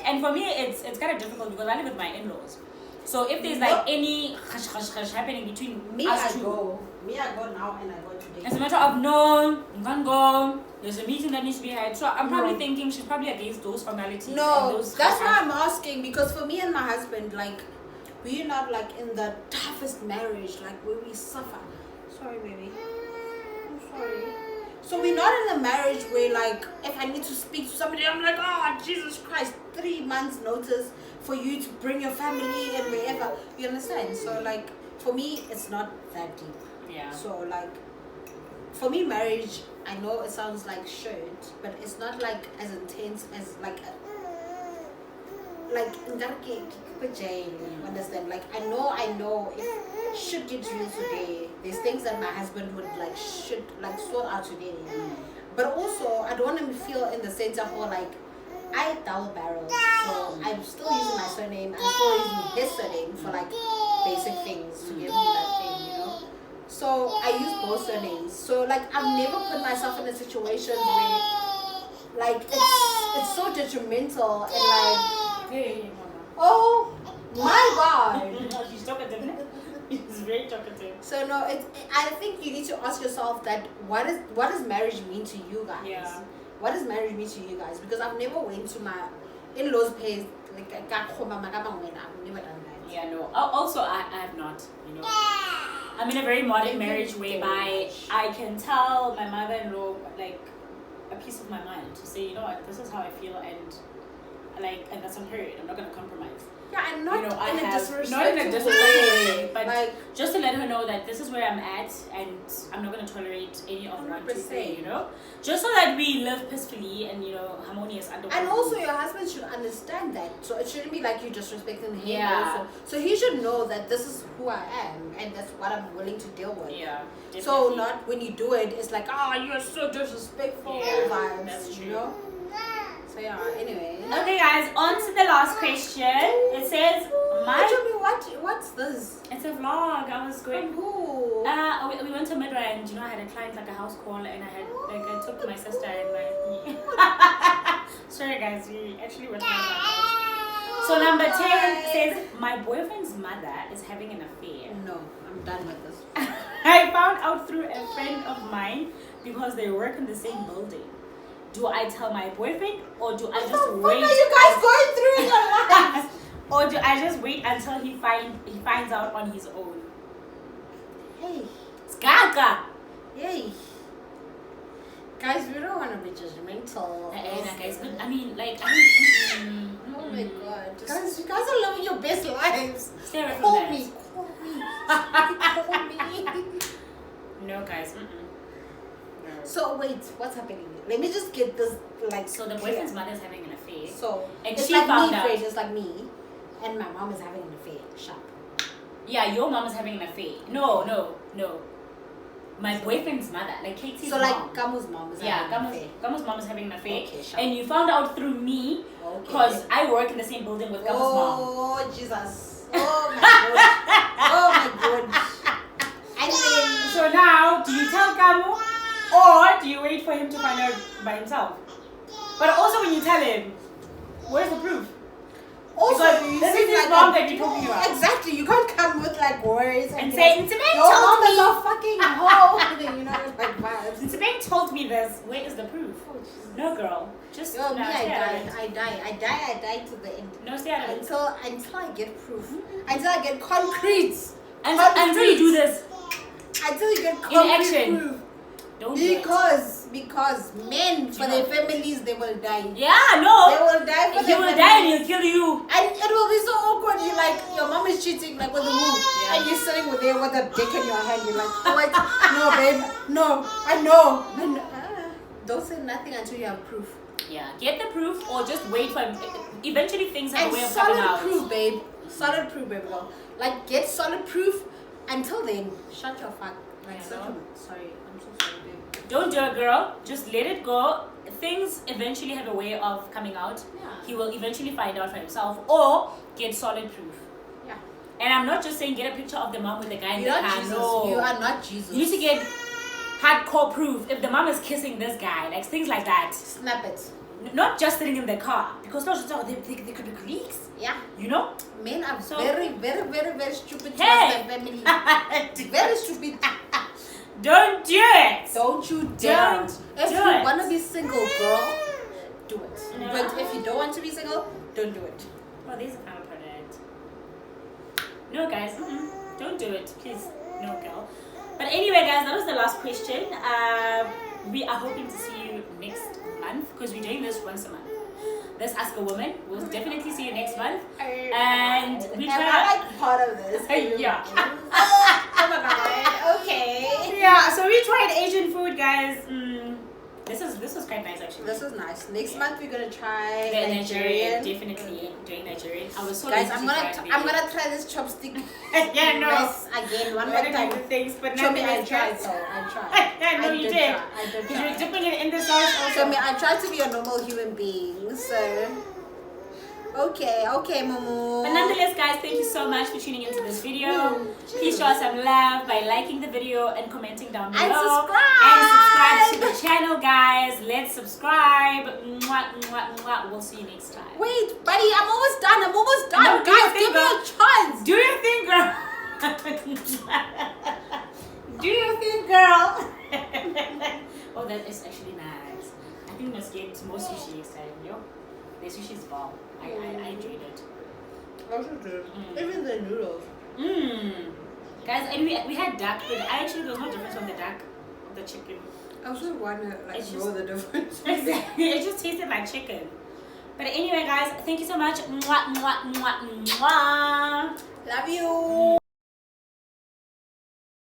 [SPEAKER 2] And for me, it's kind of difficult because I live with my in-laws. So if there's like any hush happening between
[SPEAKER 3] Me,
[SPEAKER 2] us
[SPEAKER 3] I
[SPEAKER 2] two,
[SPEAKER 3] go. Me, I go now and I go today.
[SPEAKER 2] it's a matter of no, you can't go. There's a meeting that needs to be had. So I'm probably
[SPEAKER 3] No.
[SPEAKER 2] thinking she's probably against those formalities. and
[SPEAKER 3] No,
[SPEAKER 2] those
[SPEAKER 3] that's why I'm asking, because for me and my husband, like, we're not like in the toughest marriage, like where we suffer. Sorry, baby. I'm sorry. So we're not in a marriage where like if I need to speak to somebody, I'm like, oh Jesus Christ, 3 months notice for you to bring your family and wherever. You understand? So like for me, it's not that deep.
[SPEAKER 2] Yeah.
[SPEAKER 3] So like for me, marriage, I know it sounds like shit, but it's not like as intense as like jail. You understand? Like I know if shit gets real today, there's things that my husband would like should like sort out today. But also I don't want him to feel in the sense of like I double barrel, so I'm still using my surname, I'm still using his surname for like basic things to give him that thing, you know. So I use both surnames. So like I've never put myself in a situation where like it's so detrimental and like
[SPEAKER 2] Hey, mama.
[SPEAKER 3] oh my god.
[SPEAKER 2] She's talkative. She's very talkative.
[SPEAKER 3] So no, I think you need to ask yourself that what does marriage mean to you guys?
[SPEAKER 2] Yeah.
[SPEAKER 3] What does marriage mean to you guys? Because I've never went to my in-laws' place like I've never done that.
[SPEAKER 2] Yeah, no. Also, I have not, you know. I'm in a very modern marriage whereby I can tell my mother-in-law like a piece of my mind to say, you know what, this is how I feel, and like, and that's on period. I'm not gonna compromise.
[SPEAKER 3] Yeah, and not
[SPEAKER 2] You know,
[SPEAKER 3] in a
[SPEAKER 2] not in a
[SPEAKER 3] disrespectful
[SPEAKER 2] disrespectful way, but
[SPEAKER 3] like,
[SPEAKER 2] just to let her know that this is where I'm at, and I'm not gonna tolerate any of 1, 2, 3.
[SPEAKER 3] 100%.
[SPEAKER 2] You know, just so that we live peacefully and harmonious under one
[SPEAKER 3] and
[SPEAKER 2] roof.
[SPEAKER 3] also your husband should understand that, so it shouldn't be like you disrespecting him.
[SPEAKER 2] Yeah.
[SPEAKER 3] Also, so he should know that this is who I am and that's what I'm willing to deal with.
[SPEAKER 2] Yeah.
[SPEAKER 3] So
[SPEAKER 2] Definitely.
[SPEAKER 3] not when you do it, it's like, oh, you're so disrespectful
[SPEAKER 2] Yeah,
[SPEAKER 3] vibes,
[SPEAKER 2] that's
[SPEAKER 3] you
[SPEAKER 2] true.
[SPEAKER 3] know. So yeah. Anyway.
[SPEAKER 2] Okay, guys, on to the last question. It says,
[SPEAKER 3] What's this?
[SPEAKER 2] It's a vlog. I was
[SPEAKER 3] From
[SPEAKER 2] going.
[SPEAKER 3] who?
[SPEAKER 2] We went to Midrand. I had a client, like a house call, and I took my sister and my. Sorry, guys, we actually went to Midrand. So number 10 says, my boyfriend's mother is having an affair.
[SPEAKER 3] No, I'm done with this.
[SPEAKER 2] I found out through a friend of mine because they work in the same building. Do I tell my boyfriend or do I just
[SPEAKER 3] What
[SPEAKER 2] wait?
[SPEAKER 3] are you guys going through in your lives?
[SPEAKER 2] Or do I just wait until he finds out on his own?
[SPEAKER 3] Hey,
[SPEAKER 2] Skaka!
[SPEAKER 3] yay. Guys, we don't want to be judgmental.
[SPEAKER 2] Guys, but I mean, like,
[SPEAKER 3] Oh my god. Guys, you guys are living your best lives.
[SPEAKER 2] Stay away from
[SPEAKER 3] Call
[SPEAKER 2] that.
[SPEAKER 3] me. Call me.
[SPEAKER 2] No, guys. No.
[SPEAKER 3] So wait, what's happening? Let me just get this like.
[SPEAKER 2] So the
[SPEAKER 3] clear.
[SPEAKER 2] boyfriend's mother's having an affair.
[SPEAKER 3] So
[SPEAKER 2] And
[SPEAKER 3] it's
[SPEAKER 2] she
[SPEAKER 3] like
[SPEAKER 2] found
[SPEAKER 3] me,
[SPEAKER 2] out.
[SPEAKER 3] Fred, it's like me, and my mom is having an affair. Sharp.
[SPEAKER 2] Yeah, your mom is having an affair. No. My boyfriend's mother, like Katie's
[SPEAKER 3] So
[SPEAKER 2] mom.
[SPEAKER 3] like Kamu's mom is
[SPEAKER 2] Yeah,
[SPEAKER 3] having an affair.
[SPEAKER 2] Gamo's mom is having an affair.
[SPEAKER 3] Okay, sure.
[SPEAKER 2] And you found out through me
[SPEAKER 3] Okay.
[SPEAKER 2] because I work in the same building with Gamo's mom.
[SPEAKER 3] Oh Jesus! Oh my god! Oh my god! And then
[SPEAKER 2] So now, do you tell Gamo or do you wait for him to find out by himself? But also when you tell him, where's the proof?
[SPEAKER 3] also
[SPEAKER 2] Because
[SPEAKER 3] you
[SPEAKER 2] this
[SPEAKER 3] seem
[SPEAKER 2] is his
[SPEAKER 3] like
[SPEAKER 2] mom
[SPEAKER 3] a-
[SPEAKER 2] that you're talking about.
[SPEAKER 3] Exactly. You can't come with like words
[SPEAKER 2] And
[SPEAKER 3] be
[SPEAKER 2] say,
[SPEAKER 3] like,
[SPEAKER 2] "Ntsibeng
[SPEAKER 3] your
[SPEAKER 2] told
[SPEAKER 3] mom is
[SPEAKER 2] me."
[SPEAKER 3] a fucking hoe. You know, like vibes.
[SPEAKER 2] Ntsibeng told me this. Where is the proof?
[SPEAKER 3] Oh, Jesus.
[SPEAKER 2] No, girl. Just
[SPEAKER 3] Yo, me,
[SPEAKER 2] no, stay out of it.
[SPEAKER 3] I die to the end.
[SPEAKER 2] No, stay out of it.
[SPEAKER 3] Until I get proof. Until I get concrete.
[SPEAKER 2] Until you do this
[SPEAKER 3] Until you get concrete
[SPEAKER 2] action.
[SPEAKER 3] proof.
[SPEAKER 2] Don't do it.
[SPEAKER 3] Because men for their families they will die.
[SPEAKER 2] Yeah,
[SPEAKER 3] They
[SPEAKER 2] no.
[SPEAKER 3] will die for
[SPEAKER 2] He
[SPEAKER 3] their
[SPEAKER 2] will
[SPEAKER 3] families.
[SPEAKER 2] die and he'll kill you.
[SPEAKER 3] And it will be so awkward. You like your mom is cheating like with the who,
[SPEAKER 2] Yeah.
[SPEAKER 3] and you're sitting with there with a dick in your hand. You're like, what? No, babe. No, I know. Don't say nothing until you have proof.
[SPEAKER 2] Yeah, get the proof or just wait for him. Eventually things have
[SPEAKER 3] And
[SPEAKER 2] a way of coming
[SPEAKER 3] solid
[SPEAKER 2] out.
[SPEAKER 3] proof, babe. Solid proof, babe. Girl. Like get solid proof. Until then, shut your fuck. Like,
[SPEAKER 2] Yeah,
[SPEAKER 3] such
[SPEAKER 2] no.
[SPEAKER 3] a- sorry, I'm so sorry, babe.
[SPEAKER 2] Don't do it, girl. Just let it go. Things eventually have a way of coming out.
[SPEAKER 3] Yeah.
[SPEAKER 2] He will eventually find out for himself or get solid proof.
[SPEAKER 3] Yeah.
[SPEAKER 2] And I'm not just saying get a picture of the mom with the guy in
[SPEAKER 3] You're
[SPEAKER 2] the
[SPEAKER 3] not
[SPEAKER 2] car.
[SPEAKER 3] Jesus.
[SPEAKER 2] No.
[SPEAKER 3] You are not Jesus.
[SPEAKER 2] You need to get hardcore proof. If the mom is kissing this guy, like things like that.
[SPEAKER 3] snap it.
[SPEAKER 2] Not just sitting in the car. Because those they could be colleagues.
[SPEAKER 3] Yeah.
[SPEAKER 2] You know?
[SPEAKER 3] Men are
[SPEAKER 2] So-
[SPEAKER 3] very, very, very, very stupid
[SPEAKER 2] Hey!
[SPEAKER 3] towards their family. Very stupid.
[SPEAKER 2] Don't do it.
[SPEAKER 3] Don't you dare.
[SPEAKER 2] Don't
[SPEAKER 3] If
[SPEAKER 2] do
[SPEAKER 3] you
[SPEAKER 2] it.
[SPEAKER 3] want to be single, girl, do it.
[SPEAKER 2] No.
[SPEAKER 3] But if you don't want to be single, don't do it.
[SPEAKER 2] Well, this is kind of product. No, guys, don't do it, please. No, girl. But anyway, guys, that was the last question. We are hoping to see you next month because we're doing this once a month. Let's Ask a Woman. We'll definitely see you next month. And we
[SPEAKER 3] Am
[SPEAKER 2] try.
[SPEAKER 3] I like part of this?
[SPEAKER 2] Yeah.
[SPEAKER 3] Oh my god. Okay.
[SPEAKER 2] Yeah. So we tried Asian food, guys. This was quite nice actually.
[SPEAKER 3] This is nice. Next month we're gonna try
[SPEAKER 2] The
[SPEAKER 3] Nigerian.
[SPEAKER 2] definitely doing Nigerian. I was so
[SPEAKER 3] Guys,
[SPEAKER 2] lazy
[SPEAKER 3] I'm
[SPEAKER 2] to
[SPEAKER 3] gonna
[SPEAKER 2] try
[SPEAKER 3] I'm
[SPEAKER 2] the-
[SPEAKER 3] gonna try this chopstick
[SPEAKER 2] Yeah, no.
[SPEAKER 3] mess again one more
[SPEAKER 2] One of
[SPEAKER 3] time.
[SPEAKER 2] the things, but
[SPEAKER 3] Show me I
[SPEAKER 2] nonetheless,
[SPEAKER 3] tried,
[SPEAKER 2] guys.
[SPEAKER 3] so I tried.
[SPEAKER 2] I know you did.
[SPEAKER 3] Try. I did
[SPEAKER 2] Because you're
[SPEAKER 3] try.
[SPEAKER 2] dipping it in the sauce also.
[SPEAKER 3] Show me I tried to be a normal human being. So okay, Momo.
[SPEAKER 2] But nonetheless, guys, thank you so much for tuning into this video. Please show us some love by liking the video and commenting down below.
[SPEAKER 3] And subscribe.
[SPEAKER 2] And subscribe to the channel, guys. Let's subscribe. Mwah, mwah, mwah. We'll see you next time.
[SPEAKER 3] Wait, buddy, I'm almost done.
[SPEAKER 2] No, do your
[SPEAKER 3] Guys,
[SPEAKER 2] thing,
[SPEAKER 3] give me
[SPEAKER 2] girl.
[SPEAKER 3] a chance.
[SPEAKER 2] Do your thing, girl. Do your thing, girl. Oh, that is actually nice. I think we must get more sushi next time, yo. The sushi is bomb. I enjoyed it.
[SPEAKER 3] Also good. Even the noodles.
[SPEAKER 2] Guys, and we had duck, but there was no difference on the duck, the chicken.
[SPEAKER 3] I also wanna like
[SPEAKER 2] It's
[SPEAKER 3] know
[SPEAKER 2] just-
[SPEAKER 3] the difference.
[SPEAKER 2] Exactly. It just tasted like chicken. But anyway, guys, thank you so much. Mwah, mwah, mwah, mwah.
[SPEAKER 3] Love you.